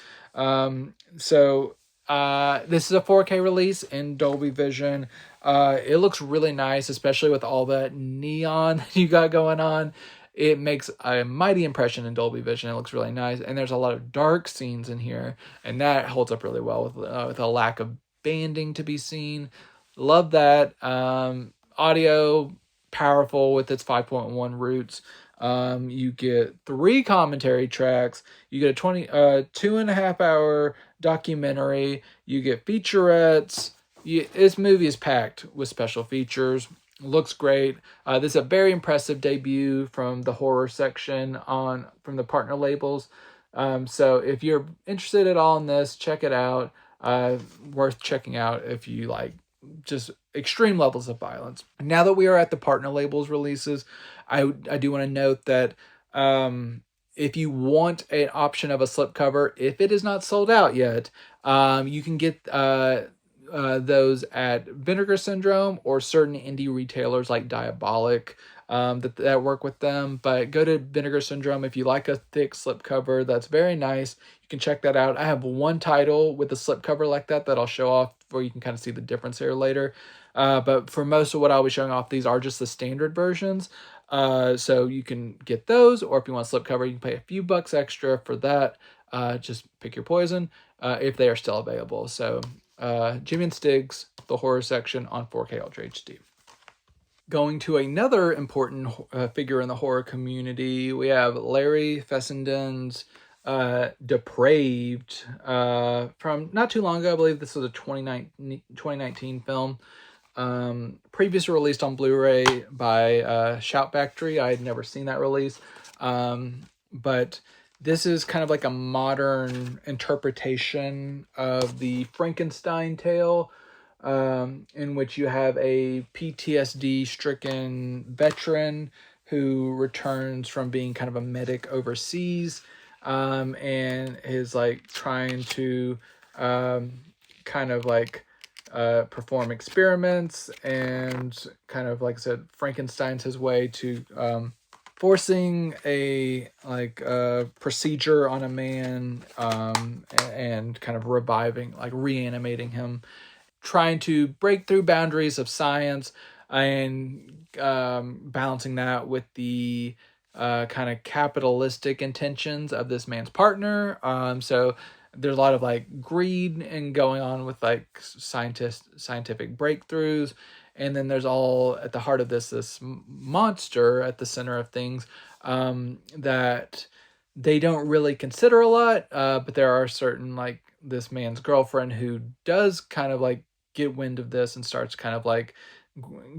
This is a 4K release in Dolby Vision. It looks really nice, especially with all that neon you got going on. It makes a mighty impression in Dolby Vision. It looks really nice, and there's a lot of dark scenes in here, and that holds up really well with a lack of banding to be seen. Love that. Audio powerful with its 5.1 roots. You get 3 commentary tracks. You get a 2.5 hour documentary. You get featurettes. This movie is packed with special features. Looks great. This is a very impressive debut from the horror section from the partner labels. So if you're interested at all in this, check it out. Worth checking out if you like just extreme levels of violence. Now that we are at the partner labels releases, I do want to note that if you want an option of a slipcover, if it is not sold out yet, you can get those at Vinegar Syndrome or certain indie retailers like Diabolic that work with them. But go to Vinegar Syndrome if you like a thick slipcover. That's very nice. You can check that out. I have one title with a slipcover like that I'll show off, where you can kind of see the difference here later. But for most of what I'll be showing off, these are just the standard versions. So you can get those, or if you want a slipcover, you can pay a few bucks extra for that. Just pick your poison if they are still available. So Jimmy and Stiggs, the horror section on 4K Ultra HD. Going to another important figure in the horror community, we have Larry Fessenden's Depraved from not too long ago. I believe this was a 2019 film. Previously released on Blu-ray by Shout Factory. I had never seen that release. But this is kind of like a modern interpretation of the Frankenstein tale, in which you have a PTSD-stricken veteran who returns from being kind of a medic overseas, and is like trying to kind of like perform experiments, and kind of, like I said, Frankenstein's his way to forcing a procedure on a man, and kind of reviving, like reanimating him, trying to break through boundaries of science, and balancing that with the kind of capitalistic intentions of this man's partner. So there's a lot of like greed and going on with like scientific breakthroughs, and then there's all at the heart of this monster at the center of things, that they don't really consider a lot, but there are certain, like this man's girlfriend who does kind of like get wind of this and starts kind of like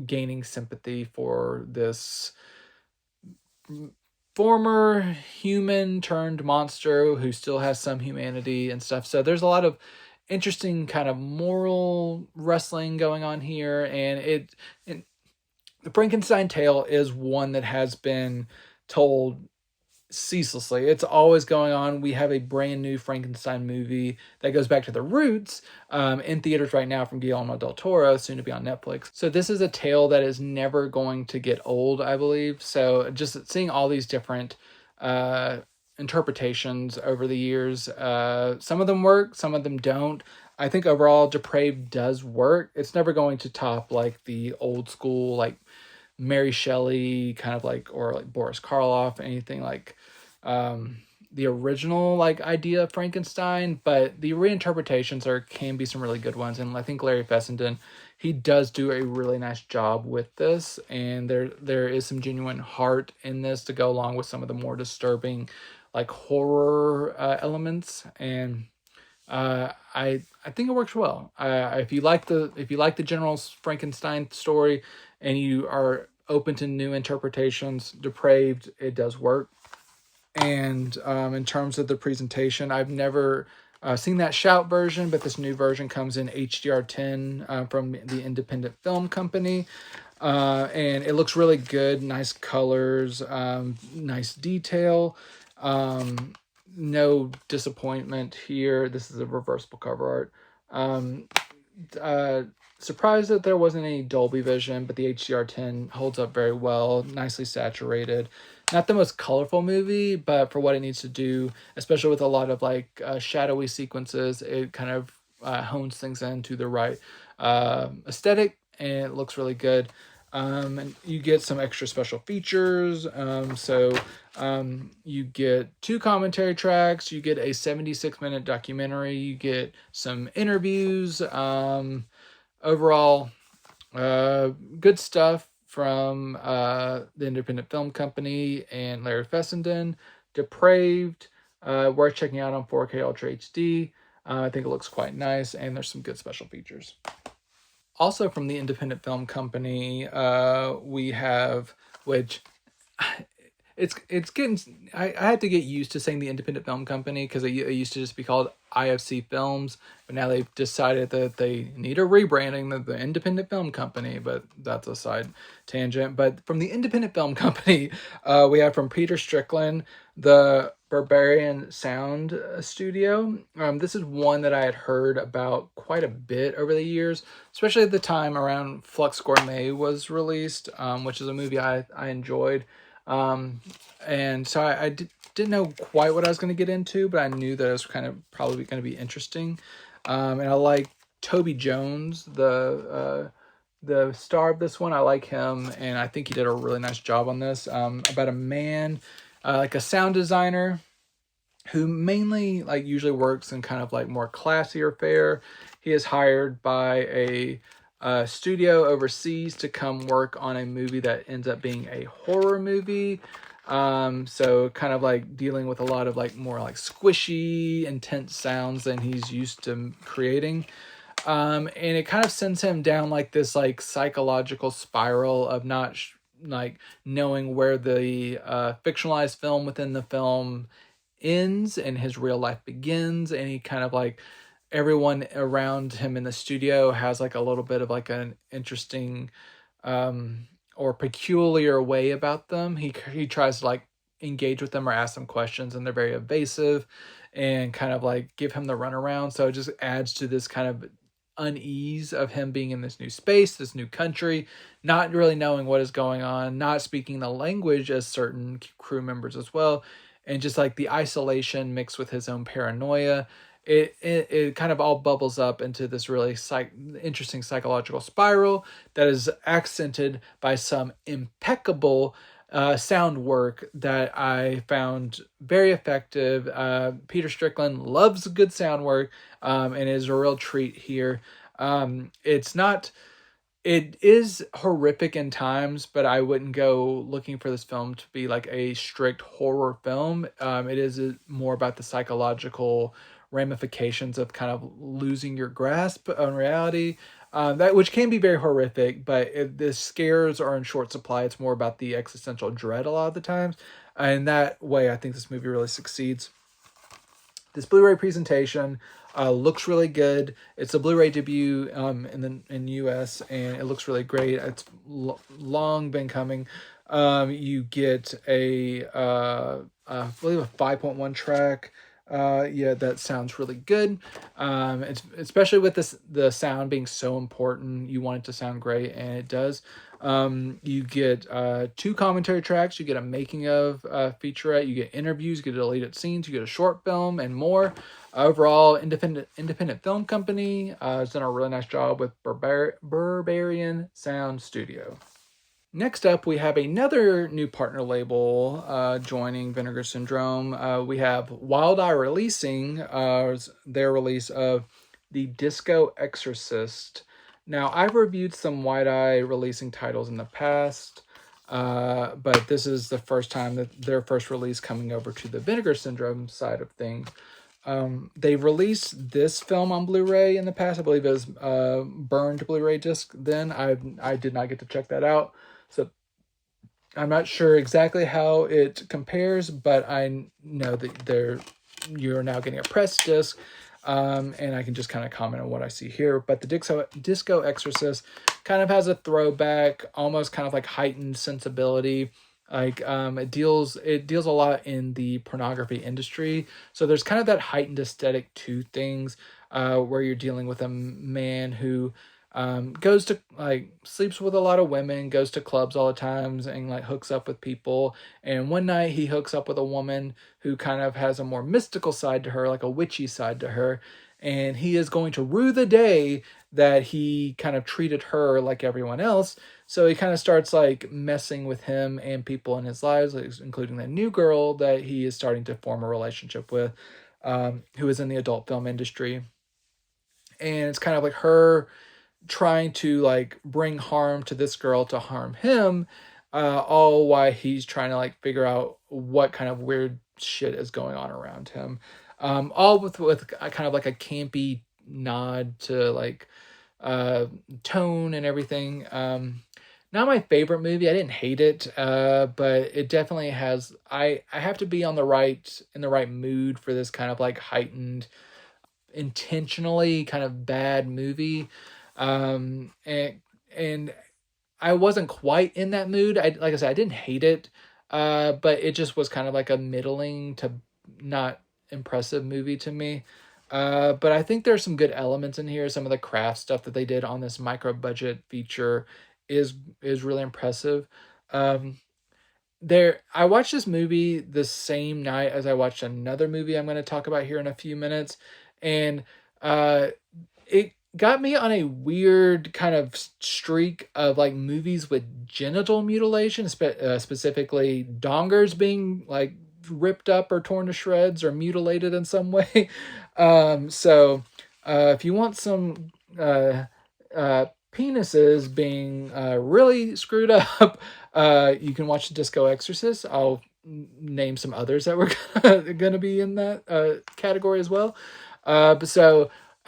gaining sympathy for this former human turned monster who still has some humanity and stuff. So there's a lot of interesting kind of moral wrestling going on here, and the Frankenstein tale is one that has been told ceaselessly. It's always going on. We have a brand new Frankenstein movie that goes back to the roots, in theaters right now from Guillermo del Toro, soon to be on Netflix. So this is a tale that is never going to get old, I believe. So just seeing all these different interpretations over the years, some of them work, some of them don't. I think overall Depraved does work. It's never going to top like the old school, like Mary Shelley kind of like, or like Boris Karloff, anything like the original like idea of Frankenstein, but the reinterpretations can be some really good ones. And I think Larry Fessenden, he does do a really nice job with this, and there is some genuine heart in this to go along with some of the more disturbing like horror elements. And I think it works well. If you like the general Frankenstein story and you are open to new interpretations, Depraved, it does work. And in terms of the presentation, I've never seen that Shout version, but this new version comes in HDR10 from the Independent Film Company. And it looks really good. Nice colors, nice detail. No disappointment here. This is a reversible cover art. Surprised that there wasn't any Dolby Vision, but the HDR10 holds up very well, nicely saturated. Not the most colorful movie, but for what it needs to do, especially with a lot of like shadowy sequences, it kind of hones things into the right aesthetic, and it looks really good. And you get some extra special features. You get 2 commentary tracks, you get a 76-minute documentary, you get some interviews. Overall, good stuff from the Independent Film Company and Larry Fessenden. Depraved, worth checking out on 4K Ultra HD. I think it looks quite nice, and there's some good special features. Also from the Independent Film Company, we have, which it's getting, I had to get used to saying the Independent Film Company because it used to just be called IFC Films, but now they've decided that they need a rebranding, the Independent Film Company, but that's a side tangent. But from the Independent Film Company, we have from Peter Strickland, the Berberian Sound Studio. This is one that I had heard about quite a bit over the years, especially at the time around Flux Gourmet was released, which is a movie I enjoyed. And so I didn't know quite what I was going to get into, but I knew that it was kind of probably going to be interesting. And I like Toby Jones, the star of this one. I like him, and I think he did a really nice job on this. About a man, like a sound designer, who mainly like usually works in kind of like more classier fare. He is hired by a studio overseas to come work on a movie that ends up being a horror movie. So kind of like dealing with a lot of like more like squishy, intense sounds than he's used to creating. And it kind of sends him down like this like psychological spiral of not like knowing where the fictionalized film within the film ends and his real life begins. And he kind of like, everyone around him in the studio has like a little bit of like an interesting or peculiar way about them. He tries to like engage with them or ask them questions, and they're very evasive and kind of like give him the runaround. So it just adds to this kind of unease of him being in this new space, this new country, not really knowing what is going on, not speaking the language as certain crew members as well, and just like the isolation mixed with his own paranoia. It kind of all bubbles up into this really interesting psychological spiral that is accented by some impeccable sound work that I found very effective. Peter Strickland loves good sound work, and is a real treat here. It's not. It is horrific in times, but I wouldn't go looking for this film to be like a strict horror film. It is more about the psychological ramifications of kind of losing your grasp on reality. That which can be very horrific, but if the scares are in short supply, it's more about the existential dread a lot of the times. And that way, I think this movie really succeeds. This Blu-ray presentation looks really good. It's a Blu-ray debut in US, and it looks really great. It's long been coming. You get I believe a 5.1 track. Yeah, that sounds really good. It's especially with the sound being so important. You want it to sound great, and it does. You get 2 commentary tracks. You get a making of featurette. You get interviews. You get deleted scenes. You get a short film and more. Overall, independent film company has done a really nice job with Berberian Sound Studio. Next up, we have another new partner label joining Vinegar Syndrome. We have Wild Eye releasing their release of the Disco Exorcist. Now, I've reviewed some Wild Eye releasing titles in the past, but this is the first time that their first release coming over to the Vinegar Syndrome side of things. They've released this film on Blu-ray in the past. I believe it was burned Blu-ray disc then. I did not get to check that out. So I'm not sure exactly how it compares, but I know that you're now getting a press disc, and I can just kind of comment on what I see here. But the Disco Exorcist kind of has a throwback, almost kind of like heightened sensibility. Like it deals a lot in the pornography industry, so there's kind of that heightened aesthetic to things, where you're dealing with a man who goes to sleeps with a lot of women, goes to clubs all the times, and like hooks up with people. And one night he hooks up with a woman who kind of has a more mystical side to her, like a witchy side to her, and he is going to rue the day that he kind of treated her like everyone else. So he kind of starts like messing with him and people in his lives, including the new girl that he is starting to form a relationship with, who is in the adult film industry. And it's kind of like her trying to like bring harm to this girl to harm him, all while he's trying to like figure out what kind of weird shit is going on around him. All with a kind of like a campy nod to like tone and everything. Not my favorite movie. I didn't hate it, but it definitely has. I have to be in the right mood for this kind of like heightened, intentionally kind of bad movie. And I wasn't quite in that mood. Like I said, I didn't hate it, but it just was kind of like a middling to not impressive movie to me. But I think there's some good elements in here. Some of the craft stuff that they did on this micro budget feature is really impressive. I watched this movie the same night as I watched another movie I'm going to talk about here in a few minutes, and it got me on a weird kind of streak of like movies with genital mutilation, specifically dongers being like ripped up or torn to shreds or mutilated in some way. So if you want some penises being really screwed up, you can watch the Disco Exorcist. I'll name some others that were going to be in that category as well.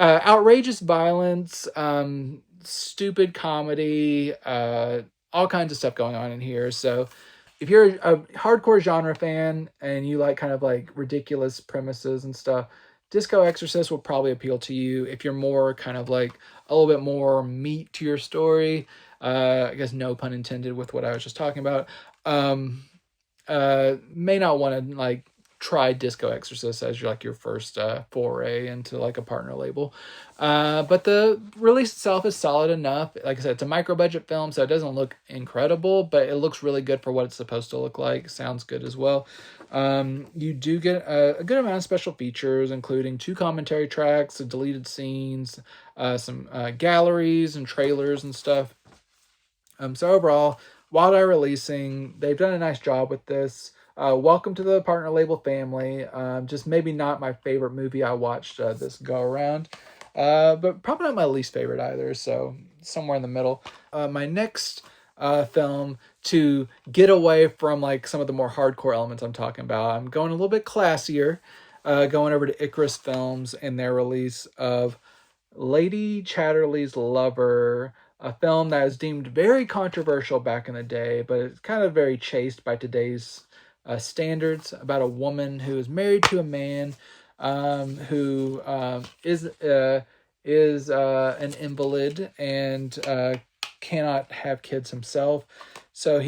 Outrageous violence, stupid comedy, all kinds of stuff going on in here. So if you're a hardcore genre fan and you like kind of like ridiculous premises and stuff, Disco Exorcist will probably appeal to you. If you're more kind of like a little bit more meat to your story, I guess no pun intended with what I was just talking about, may not want to like try Disco Exorcist as your first foray into like a partner label. But the release itself is solid enough. Like I said, it's a micro budget film, so it doesn't look incredible, but it looks really good for what it's supposed to look like. Sounds good as well. You do get a good amount of special features, including 2 commentary tracks, some deleted scenes, some galleries and trailers and stuff. So overall, Wild Eye Releasing, they've done a nice job with this. Welcome to the partner label family. Just maybe not my favorite movie I watched this go around, but probably not my least favorite either. So somewhere in the middle. My next film, to get away from like some of the more hardcore elements I'm talking about, I'm going a little bit classier. Going over to Icarus Films and their release of Lady Chatterley's Lover, a film that is deemed very controversial back in the day, but it's kind of very chaste by today's standards, about a woman who is married to a man who is an invalid and cannot have kids himself. So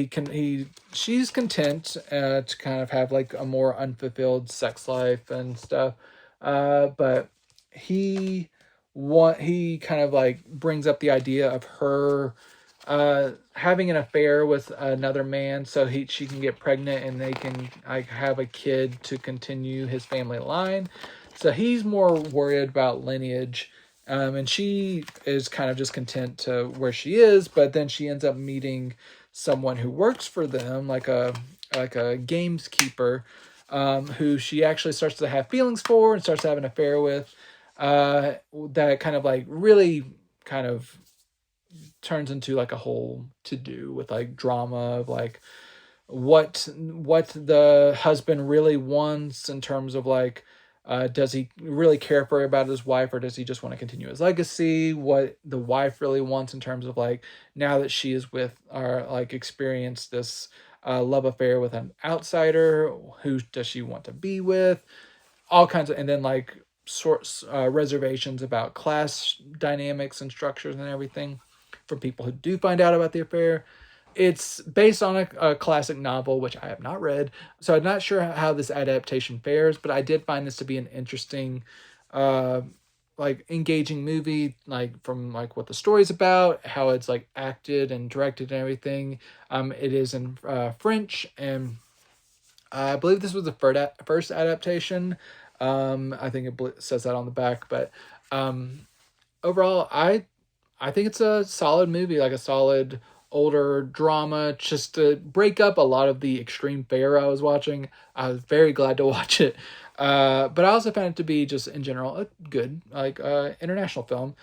she's content to kind of have like a more unfulfilled sex life and stuff, but he kind of like brings up the idea of her having an affair with another man so she can get pregnant and they can like have a kid to continue his family line. So he's more worried about lineage, and she is kind of just content to where she is, but then she ends up meeting someone who works for them, like a gameskeeper, who she actually starts to have feelings for and starts to have an affair with. That kind of like really kind of turns into like a whole to-do with like drama of like what the husband really wants in terms of like, does he really care for about his wife, or does he just want to continue his legacy? What the wife really wants in terms of like, now that she is with or like experienced this love affair with an outsider, who does she want to be with? All kinds of, and then like reservations about class dynamics and structures and everything for people who do find out about the affair. It's based on a classic novel, which I have not read, so I'm not sure how this adaptation fares, but I did find this to be an interesting, like engaging movie, like from like what the story's about, how it's like acted and directed and everything. It is in French, and I believe this was the first adaptation. I think it says that on the back, but overall, I think it's a solid movie, like a solid older drama, just to break up a lot of the extreme fare I was watching. I was very glad to watch it. But I also found it to be just in general a good like international film.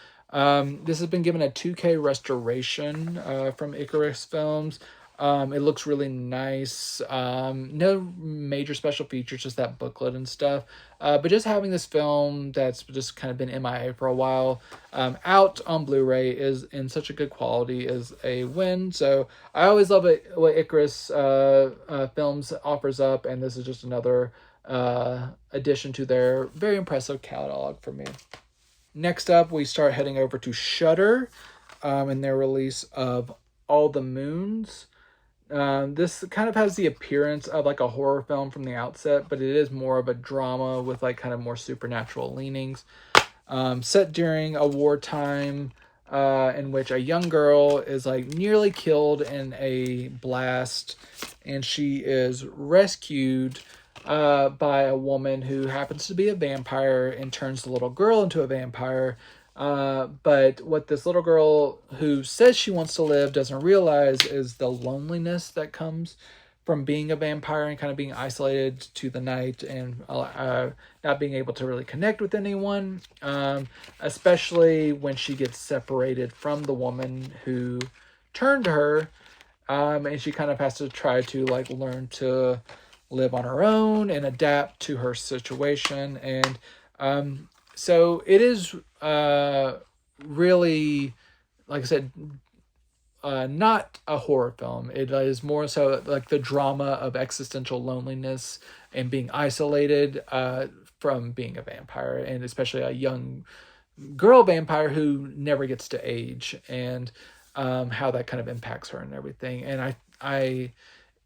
This has been given a 2K restoration from Icarus Films. It looks really nice. No major special features, just that booklet and stuff. But just having this film that's just kind of been MIA for a while, out on Blu-ray is in such a good quality is a win. So I always love it what Icarus Films offers up, and this is just another addition to their very impressive catalog for me. Next up, we start heading over to Shudder, in their release of All the Moons. This kind of has the appearance of like a horror film from the outset, but it is more of a drama with like kind of more supernatural leanings. Set during a wartime in which a young girl is like nearly killed in a blast, and she is rescued by a woman who happens to be a vampire and turns the little girl into a vampire. But what this little girl who says she wants to live doesn't realize is the loneliness that comes from being a vampire and kind of being isolated to the night and not being able to really connect with anyone, especially when she gets separated from the woman who turned her, and she kind of has to try to like learn to live on her own and adapt to her situation. And so it is really, like I said, not a horror film. It is more so like the drama of existential loneliness and being isolated from being a vampire, and especially a young girl vampire who never gets to age, and how that kind of impacts her and everything. And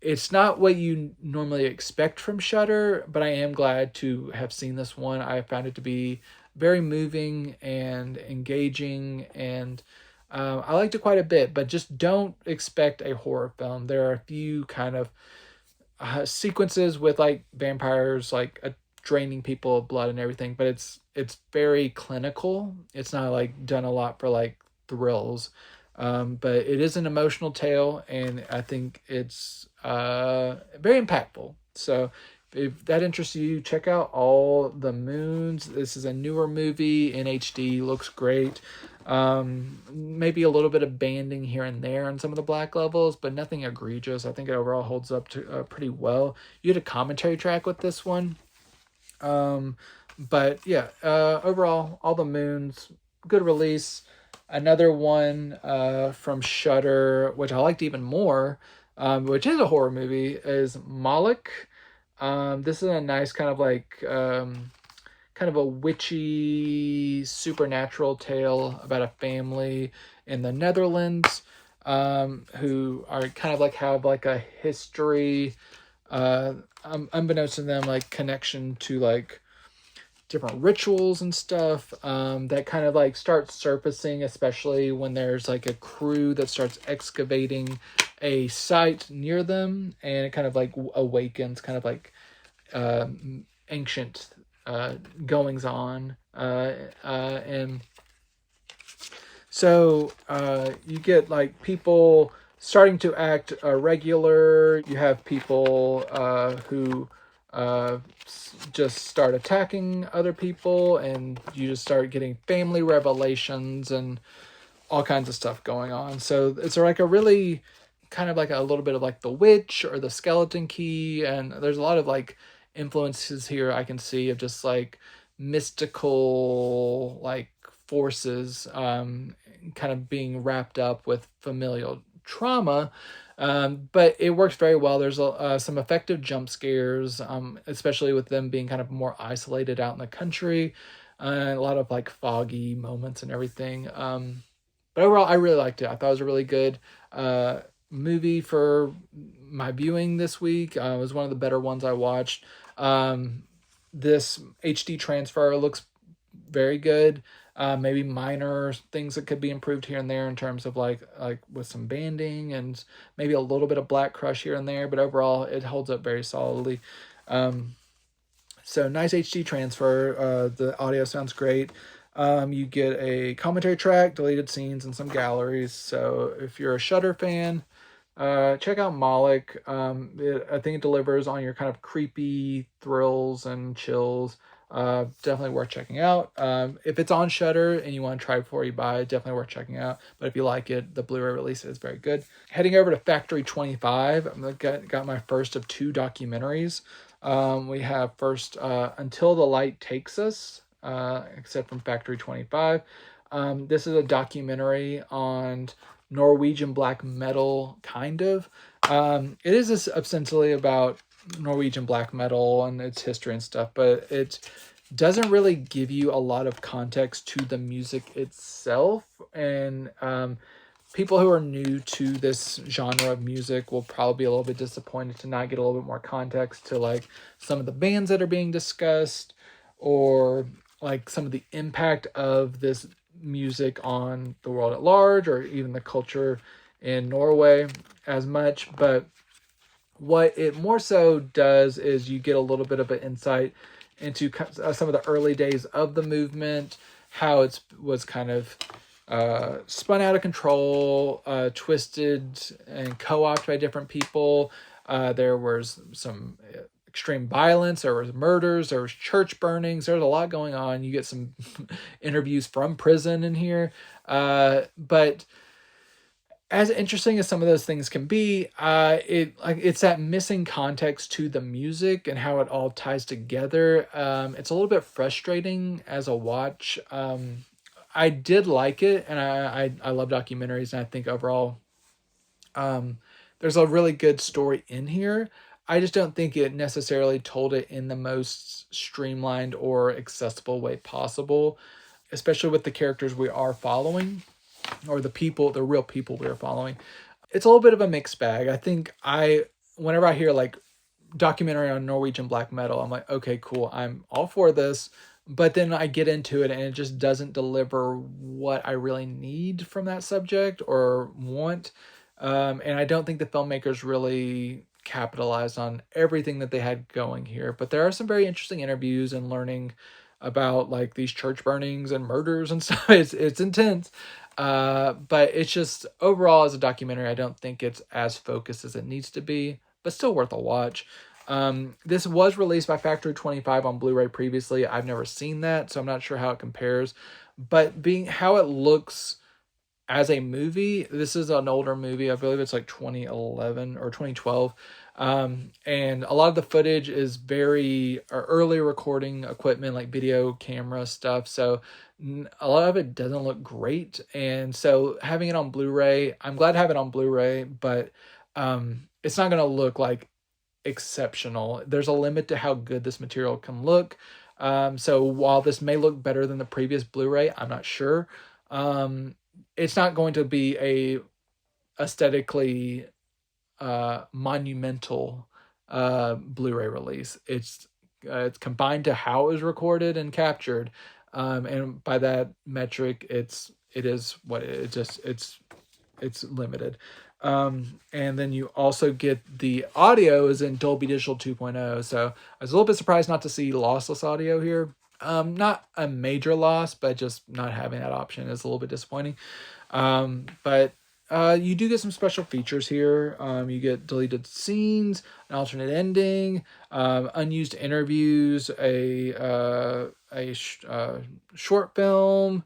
It's not what you normally expect from Shudder, but I am glad to have seen this one. I found it to be very moving and engaging, and I liked it quite a bit. But just don't expect a horror film. There are a few kind of sequences with like vampires, like draining people of blood and everything, but it's very clinical. It's not like done a lot for like thrills, but it is an emotional tale, and I think it's very impactful. So if that interests you, check out All the Moons. This is a newer movie in HD, looks great. Maybe a little bit of banding here and there on some of the black levels, but nothing egregious. I think it overall holds up to pretty well. You had a commentary track with this one. But yeah, overall, All the Moons, good release. Another one from Shudder, which I liked even more, which is a horror movie, is Moloch. This is a nice kind of like kind of a witchy supernatural tale about a family in the Netherlands who are kind of like have like a history, unbeknownst to them, like connection to like different rituals and stuff that kind of like start surfacing, especially when there's like a crew that starts excavating a site near them, and it kind of like awakens kind of like ancient goings on, and so you get like people starting to act regular. You have people who just start attacking other people, and you just start getting family revelations and all kinds of stuff going on. So it's like a really kind of like a little bit of like The Witch or The Skeleton Key, and there's a lot of like influences here I can see of just like mystical like forces kind of being wrapped up with familial trauma. But it works very well. There's some effective jump scares, especially with them being kind of more isolated out in the country. A lot of like foggy moments and everything. But overall, I really liked it. I thought it was a really good movie for my viewing this week. It was one of the better ones I watched. This HD transfer looks very good. Maybe minor things that could be improved here and there in terms of like with some banding and maybe a little bit of black crush here and there, but overall it holds up very solidly. So nice HD transfer. The audio sounds great. You get a commentary track, deleted scenes, and some galleries. So if you're a Shudder fan, check out Moloch. I think it delivers on your kind of creepy thrills and chills. Definitely worth checking out. If it's on Shudder and you want to try before you buy it, definitely worth checking out. But if you like it, the Blu-ray release is very good. Heading over to Factory 25, I've got my first of two documentaries. We have first Until the Light Takes Us, except from Factory 25. This is a documentary on Norwegian black metal, kind of. It is essentially about Norwegian black metal and its history and stuff, but it doesn't really give you a lot of context to the music itself. And people who are new to this genre of music will probably be a little bit disappointed to not get a little bit more context to like some of the bands that are being discussed, or like some of the impact of this music on the world at large, or even the culture in Norway as much. But what it more so does is you get a little bit of an insight into some of the early days of the movement, how it was kind of spun out of control, twisted and co-opted by different people. There was some extreme violence, there was murders, there was church burnings, there's a lot going on. You get some interviews from prison in here. But as interesting as some of those things can be, it's that missing context to the music and how it all ties together. It's a little bit frustrating as a watch. I did like it, and I love documentaries, and I think overall there's a really good story in here. I just don't think it necessarily told it in the most streamlined or accessible way possible, especially with the characters we are following, or the real people we are following. It's a little bit of a mixed bag. I think I whenever I hear like documentary on Norwegian black metal, I'm like, okay, cool, I'm all for this. But then I get into it and it just doesn't deliver what I really need from that subject or want. And I don't think the filmmakers really capitalized on everything that they had going here. But there are some very interesting interviews and learning about like these church burnings and murders and stuff. It's intense. But it's just overall as a documentary, I don't think it's as focused as it needs to be, but still worth a watch. This was released by Factory 25 on Blu-ray previously. I've never seen that, so I'm not sure how it compares. But being how it looks as a movie, this is an older movie. I believe it's like 2011 or 2012. And a lot of the footage is very early recording equipment, like video camera stuff. So a lot of it doesn't look great. And so having it on Blu-ray, I'm glad to have it on Blu-ray, but it's not going to look like exceptional. There's a limit to how good this material can look. So while this may look better than the previous Blu-ray, I'm not sure. It's not going to be a aesthetically monumental Blu-ray release. It's combined to how it was recorded and captured, and by that metric, it is what it just it's limited. And then you also get the audio is in Dolby Digital 2.0. So I was a little bit surprised not to see lossless audio here. Not a major loss, but just not having that option is a little bit disappointing. But you do get some special features here. You get deleted scenes, an alternate ending, unused interviews, a short film.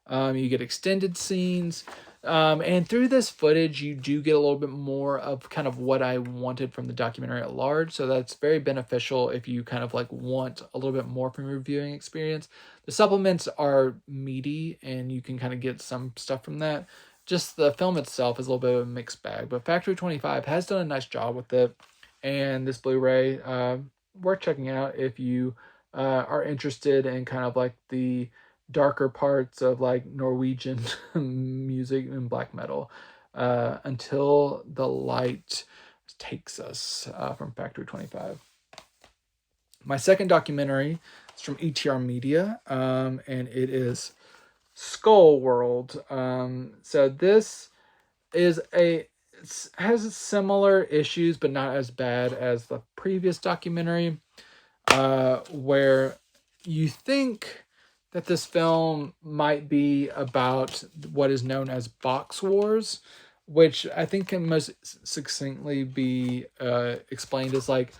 You get extended scenes. And through this footage, you do get a little bit more of kind of what I wanted from the documentary at large. So that's very beneficial if you kind of like want a little bit more from your viewing experience. The supplements are meaty and you can kind of get some stuff from that. Just the film itself is a little bit of a mixed bag, but Factory 25 has done a nice job with it. And this Blu-ray, worth checking out if you are interested in kind of like the darker parts of like Norwegian music and black metal. Until the Light Takes Us from Factory 25. My second documentary is from ETR Media, and it is Skull World. So this is has similar issues, but not as bad as the previous documentary, where you think that this film might be about what is known as box wars, which I think can most succinctly be explained as like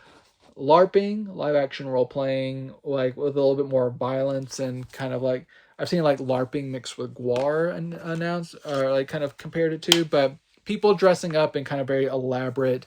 LARPing, live action role playing, like with a little bit more violence and kind of like I've seen like LARPing mixed with GWAR and announced or like kind of compared it to, but people dressing up in kind of very elaborate,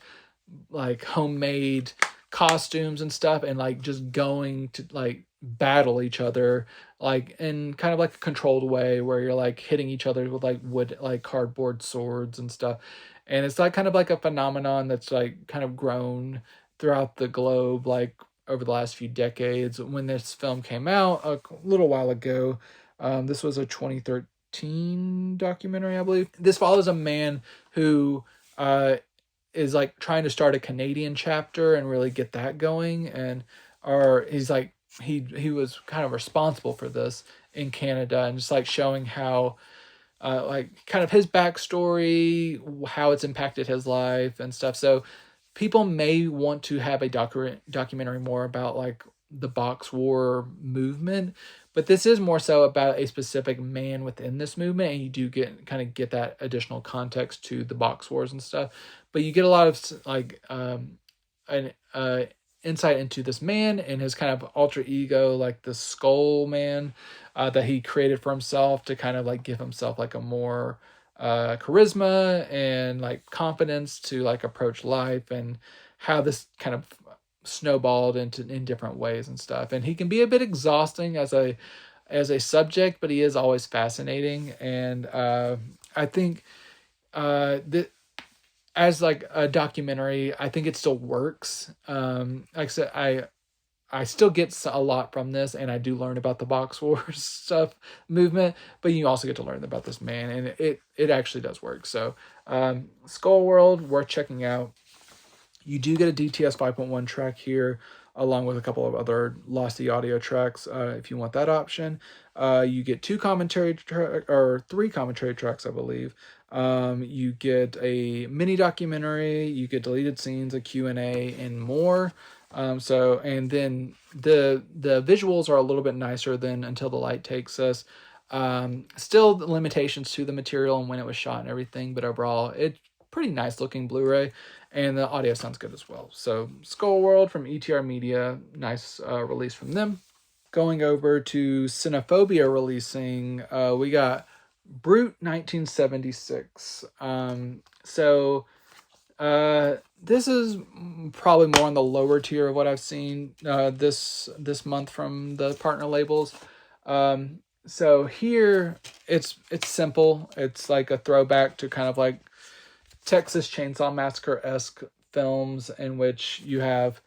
like homemade costumes and stuff, and like just going to like battle each other like in kind of like a controlled way where you're like hitting each other with like wood like cardboard swords and stuff. And it's like kind of like a phenomenon that's like kind of grown throughout the globe like over the last few decades. When this film came out a little while ago, this was a 2013 documentary, I believe. This follows a man who is like trying to start a Canadian chapter and really get that going, and or he's like he was kind of responsible for this in Canada, and just like showing how like kind of his backstory, how it's impacted his life and stuff. So people may want to have a documentary more about like the box war movement, but this is more so about a specific man within this movement, and you do get that additional context to the box wars and stuff. But you get a lot of like an insight into this man and his kind of alter ego, like the Skull Man, that he created for himself to kind of like give himself like a more charisma and like confidence to like approach life, and how this kind of snowballed in different ways and stuff. And he can be a bit exhausting as a subject, but he is always fascinating. And I think that as like a documentary, I think it still works. Like I said, I still get a lot from this, and I do learn about the box wars stuff movement, but you also get to learn about this man, and it actually does work. So Skull World, worth checking out. You do get a DTS 5.1 track here, along with a couple of other lossy audio tracks. If you want that option, you get three commentary tracks, I believe. You get a mini documentary, you get deleted scenes, a Q&A, and more. And then the visuals are a little bit nicer than Until the Light Takes Us. Still the limitations to the material and when it was shot and everything, but overall it's pretty nice looking Blu-ray, and the audio sounds good as well. So Skull World from ETR Media, nice release from them. Going over to Cinephobia releasing, we got Brute 1976. This is probably more on the lower tier of what I've seen this month from the partner labels. So here it's simple. It's like a throwback to kind of like Texas Chainsaw Massacre-esque films in which you have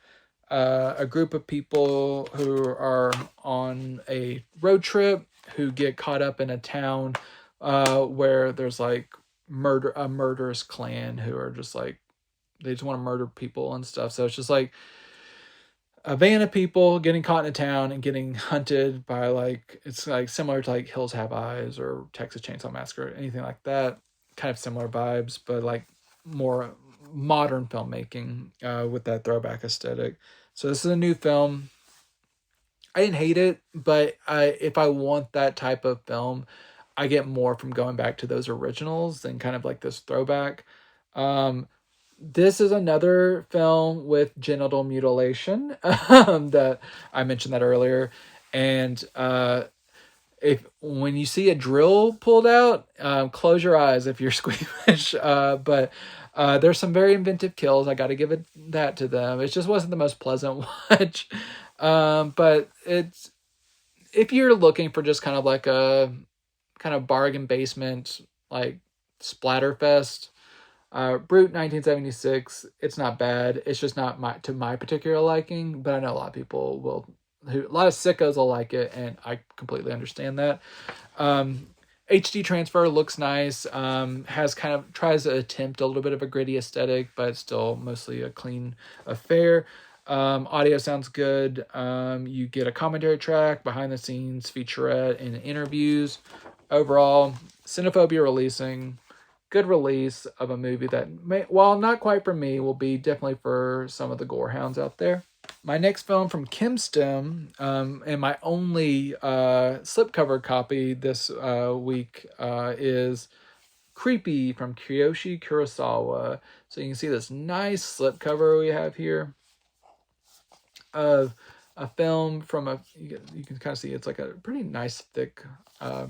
a group of people who are on a road trip who get caught up in a town where there's like a murderous clan who are just like, they just want to murder people and stuff. So it's just like a van of people getting caught in a town and getting hunted by like, it's like similar to like Hills Have Eyes or Texas Chainsaw Massacre, anything like that. Kind of similar vibes, but like more modern filmmaking with that throwback aesthetic. So this is a new film. I didn't hate it, but if I want that type of film, I get more from going back to those originals than kind of like this throwback. This is another film with genital mutilation that I mentioned that earlier. And when you see a drill pulled out, close your eyes if you're squeamish. But there's some very inventive kills. I got to give that to them. It just wasn't the most pleasant watch. But it's, if you're looking for just kind of like a kind of bargain basement, like splatterfest, Brute 1976, it's not bad. It's just not to my particular liking, but I know a lot of people will, a lot of sickos will like it, and I completely understand that. HD transfer looks nice. Has kind of tries to attempt a little bit of a gritty aesthetic, but still mostly a clean affair. Audio sounds good. You get a commentary track, behind the scenes, featurette, and interviews. Overall, Cinephobia releasing, good release of a movie that may, while not quite for me, will be definitely for some of the gore hounds out there. My next film from Kimstem, and my only slipcover copy this week, is Creepy from Kiyoshi Kurosawa. So you can see this nice slipcover we have here of a film from you can kind of see it's like a pretty nice thick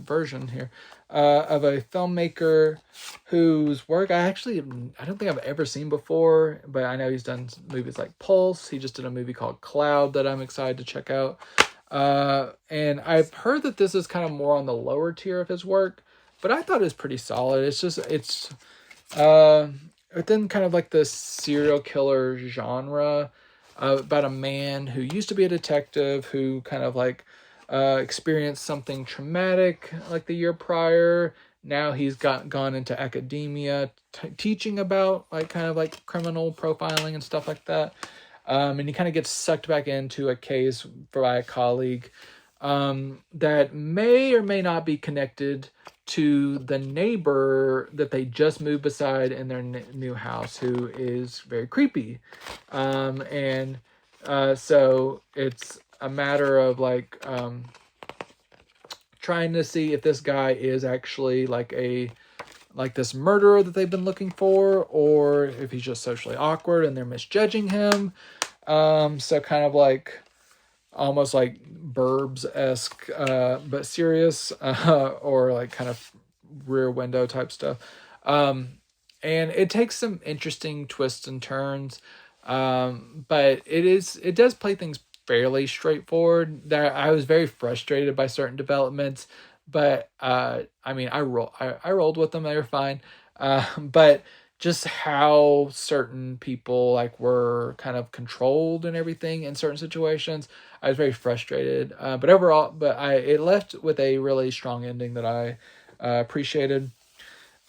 version here of a filmmaker whose work I don't think I've ever seen before, but I know he's done movies like Pulse. He just did a movie called Cloud that I'm excited to check out. And I've heard that this is kind of more on the lower tier of his work, but I thought it was pretty solid. It's within kind of like the serial killer genre, about a man who used to be a detective who kind of like experienced something traumatic like the year prior. Now he's gone into academia teaching about like kind of like criminal profiling and stuff like that. And he kind of gets sucked back into a case by a colleague that may or may not be connected to the neighbor that they just moved beside in their new house, who is very creepy. So it's a matter of like trying to see if this guy is actually like this murderer that they've been looking for, or if he's just socially awkward and they're misjudging him. So kind of like almost like Burbs-esque, but serious, or like kind of Rear Window type stuff. And it takes some interesting twists and turns, but it does play things fairly straightforward. That I was very frustrated by certain developments, but I mean, I rolled with them. They were fine, but just how certain people like were kind of controlled and everything in certain situations, I was very frustrated. But overall, it left with a really strong ending that I appreciated.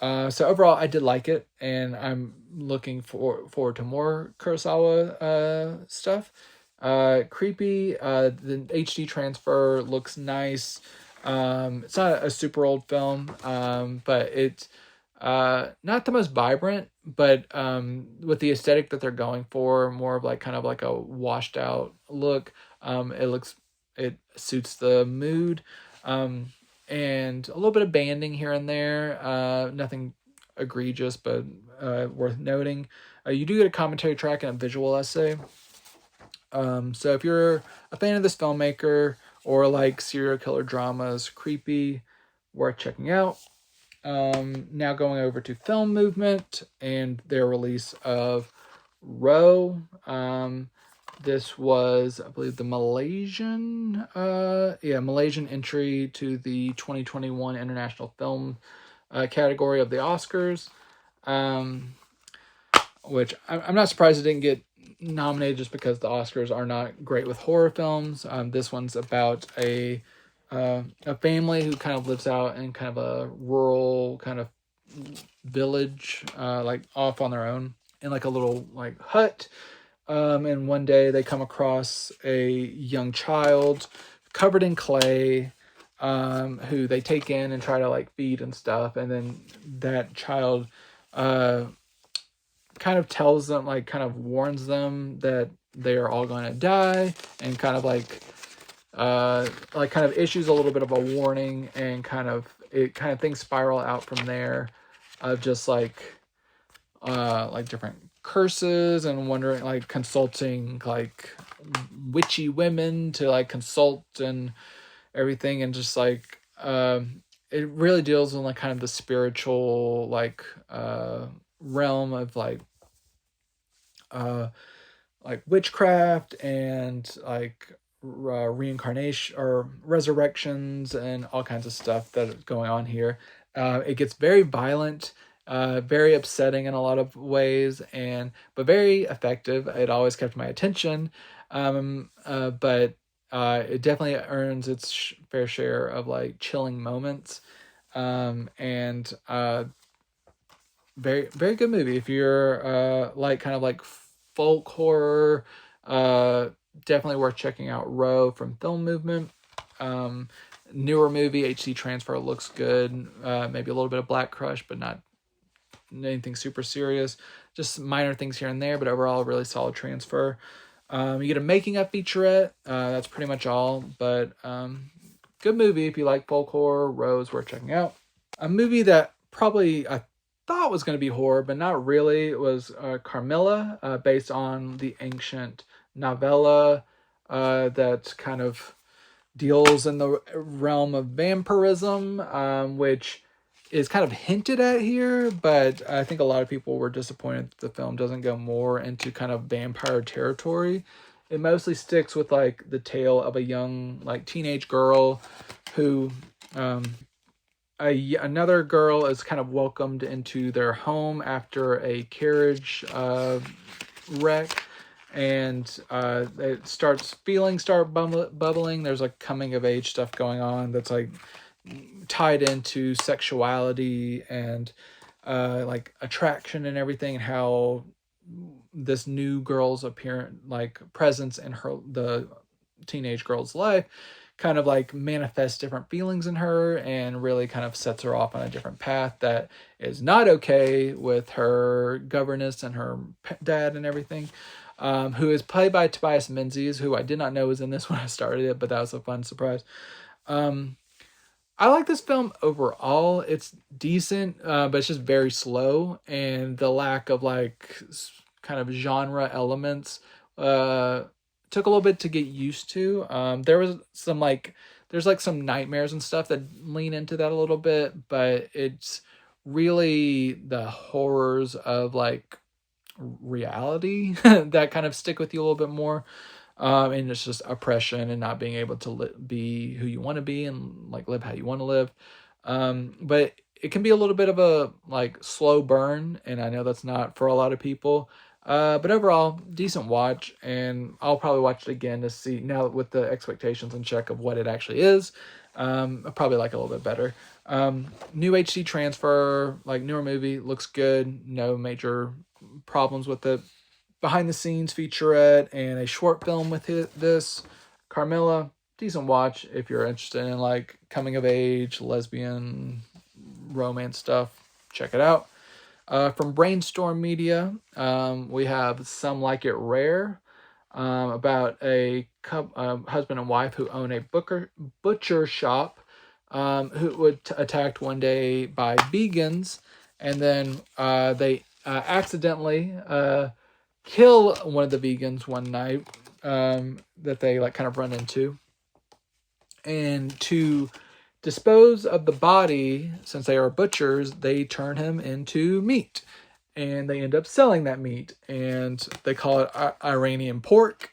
So overall, I did like it, and I'm looking forward to more Kurosawa stuff. Creepy. The HD transfer looks nice. It's not a super old film, but it's not the most vibrant, but with the aesthetic that they're going for, more of like kind of like a washed out look. It suits the mood. And a little bit of banding here and there. Nothing egregious, but worth noting. You do get a commentary track and a visual essay. So if you're a fan of this filmmaker or like serial killer dramas, creepy, worth checking out. Now going over to Film Movement and their release of Row. This was, I believe, the Malaysian entry to the 2021 International Film category of the Oscars. Which I'm not surprised it didn't get nominated, just because the Oscars are not great with horror films. This one's about a family who kind of lives out in kind of a rural kind of village, like off on their own in like a little like hut. And one day they come across a young child covered in clay, who they take in and try to like feed and stuff. And then that child kind of tells them, like kind of warns them that they are all going to die, and kind of like kind of issues a little bit of a warning, and kind of things spiral out from there, of just like different curses, and wondering, like consulting like witchy women to like consult and everything, and just like it really deals in like kind of the spiritual like realm of like witchcraft and like reincarnation or resurrections and all kinds of stuff that is going on here. It gets very violent, very upsetting in a lot of ways, but very effective. It always kept my attention, but it definitely earns its fair share of like chilling moments, and very very good movie if you're like kind of like folk horror. Definitely worth checking out Row from Film Movement. Newer movie, HD transfer looks good. Maybe a little bit of Black Crush, but not anything super serious. Just minor things here and there, but overall, really solid transfer. You get a making of featurette. That's pretty much all, but good movie if you like folk horror. Row is worth checking out. A movie that probably I thought was going to be horror, but not really. It was Carmilla, based on the ancient novella that kind of deals in the realm of vampirism, which is kind of hinted at here, but I think a lot of people were disappointed that the film doesn't go more into kind of vampire territory. It mostly sticks with like the tale of a young like teenage girl who another girl is kind of welcomed into their home after a carriage wreck, and it feelings start bubbling. There's like coming of age stuff going on that's like tied into sexuality and like attraction and everything, and how this new girl's presence in the teenage girl's life kind of like manifests different feelings in her, and really kind of sets her off on a different path that is not okay with her governess and her dad and everything, who is played by Tobias Menzies, who I did not know was in this when I started it, but that was a fun surprise. I like this film overall. It's decent, but it's just very slow, and the lack of like kind of genre elements took a little bit to get used to. There's some nightmares and stuff that lean into that a little bit, but it's really the horrors of like reality that kind of stick with you a little bit more. And it's just oppression and not being able to be who you want to be and like live how you want to live. But it can be a little bit of a like slow burn, and I know that's not for a lot of people. But overall, decent watch, and I'll probably watch it again to see now with the expectations in check of what it actually is. I'll probably like it a little bit better. New HD transfer, like newer movie, looks good. No major problems with it. Behind the scenes featurette and a short film with this. Carmilla, decent watch if you're interested in like coming of age, lesbian, romance stuff. Check it out. From Brainstorm Media, we have Some Like It Rare, about a husband and wife who own a butcher shop, who were attacked one day by vegans, and then they accidentally kill one of the vegans one night, that they like kind of run into, and to dispose of the body, since they are butchers, they turn him into meat, and they end up selling that meat, and they call it Iranian pork,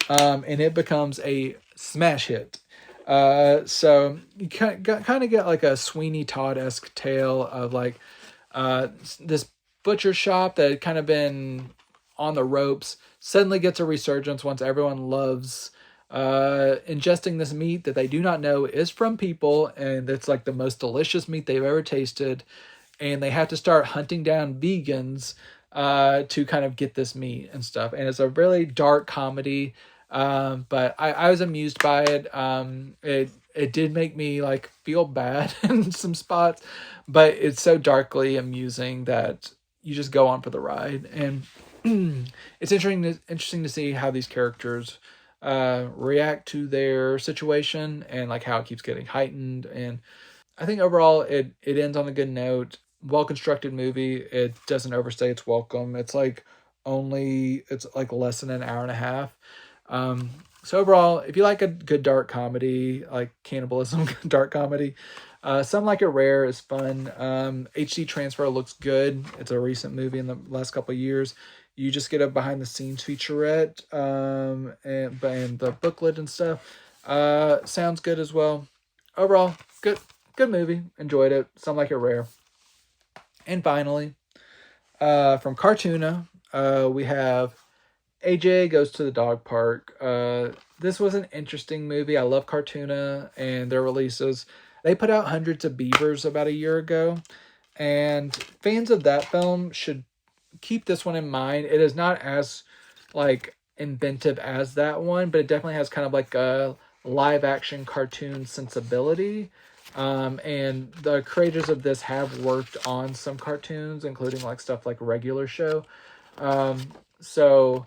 and it becomes a smash hit. So you kind of get like a Sweeney Todd-esque tale of like this butcher shop that had kind of been on the ropes suddenly gets a resurgence once everyone loves ingesting this meat that they do not know is from people, and it's like the most delicious meat they've ever tasted, and they have to start hunting down vegans to kind of get this meat and stuff. And it's a really dark comedy, but I was amused by it. It did make me like feel bad in some spots, but it's so darkly amusing that you just go on for the ride. And it's interesting to see how these characters react to their situation, and like how it keeps getting heightened. And I think overall it ends on a good note. Well constructed movie. It doesn't overstay its welcome. It's like less than an hour and a half. So overall, if you like a good dark comedy, like cannibalism dark comedy, Some Like It Rare is fun. HD transfer looks good. It's a recent movie in the last couple of years. You just get a behind the scenes featurette, and the booklet and stuff. Sounds good as well. Overall, good movie. Enjoyed it. Some Like It Rare. And finally, from Cartoona, we have AJ Goes to the Dog Park. This was an interesting movie. I love Cartoona and their releases. They put out Hundreds of Beavers about a year ago, and fans of that film should keep this one in mind. It is not as like inventive as that one, but it definitely has kind of like a live action cartoon sensibility. And the creators of this have worked on some cartoons, including like stuff like Regular Show. So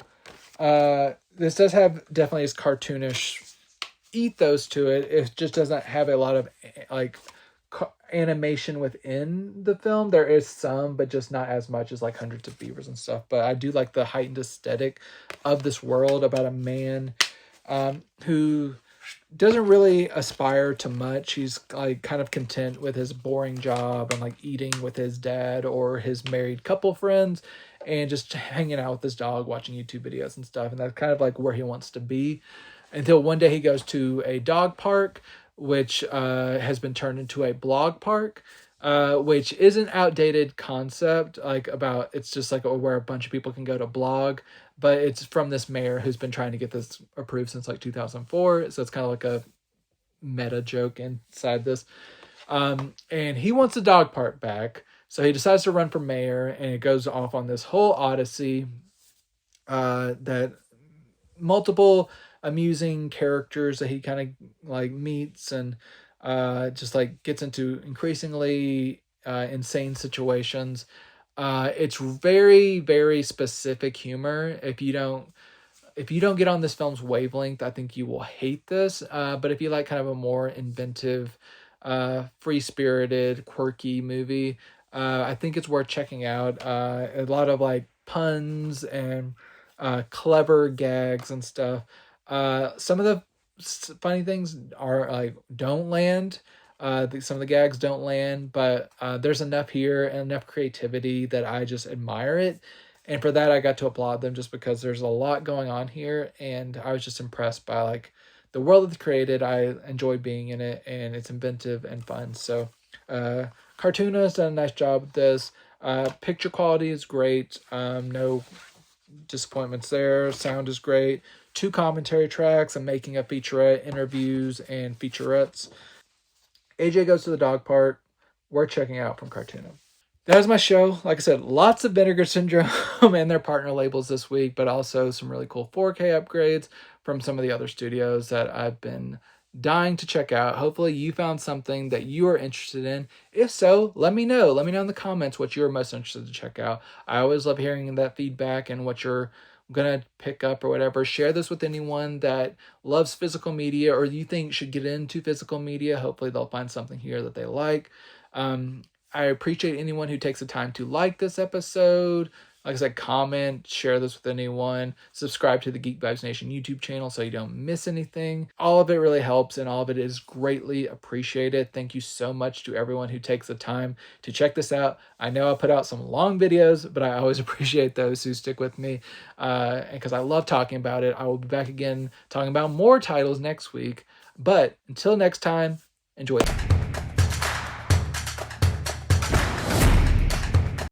this does have definitely its cartoonish ethos to it. It just doesn't have a lot of like animation within the film. There is some, but just not as much as like Hundreds of Beavers and stuff. But I do like the heightened aesthetic of this world about a man who doesn't really aspire to much. He's like kind of content with his boring job and like eating with his dad or his married couple friends and just hanging out with his dog, watching YouTube videos and stuff. And that's kind of like where he wants to be, until one day he goes to a dog park, which has been turned into a blog park, which is an outdated concept. Like about, it's just like where a bunch of people can go to blog, but it's from this mayor who's been trying to get this approved since like 2004. So it's kind of like a meta joke inside this. And he wants the dog park back. So he decides to run for mayor, and it goes off on this whole odyssey that multiple amusing characters that he kind of like meets, and just like gets into increasingly insane situations. It's very, very specific humor. If you don't get on this film's wavelength, I think you will hate this. But if you like kind of a more inventive, free-spirited, quirky movie, I think it's worth checking out. A lot of like puns and clever gags and stuff. Some of the funny things are like don't land. Some of the gags don't land, but there's enough here and enough creativity that I just admire it. And for that, I got to applaud them just because there's a lot going on here, and I was just impressed by like the world that's created. I enjoy being in it, and it's inventive and fun. So, Cartoona has done a nice job with this. Picture quality is great. No disappointments there. Sound is great. 2 commentary tracks, a making of featurette, interviews, and featurettes. AJ Goes to the Dog Park. worth checking out from Cartoonum. That was my show. Like I said, lots of Vinegar Syndrome and their partner labels this week, but also some really cool 4K upgrades from some of the other studios that I've been dying to check out. Hopefully you found something that you are interested in. If so, let me know. Let me know in the comments what you're most interested to check out. I always love hearing that feedback and what you're gonna pick up or whatever. Share this with anyone that loves physical media or you think should get into physical media. Hopefully they'll find something here that they like. I appreciate anyone who takes the time to like this episode. Like I said, comment, share this with anyone, subscribe to the Geek Vibes Nation YouTube channel so you don't miss anything. All of it really helps and all of it is greatly appreciated. Thank you so much to everyone who takes the time to check this out. I know I put out some long videos, but I always appreciate those who stick with me because I love talking about it. I will be back again talking about more titles next week. But until next time, enjoy.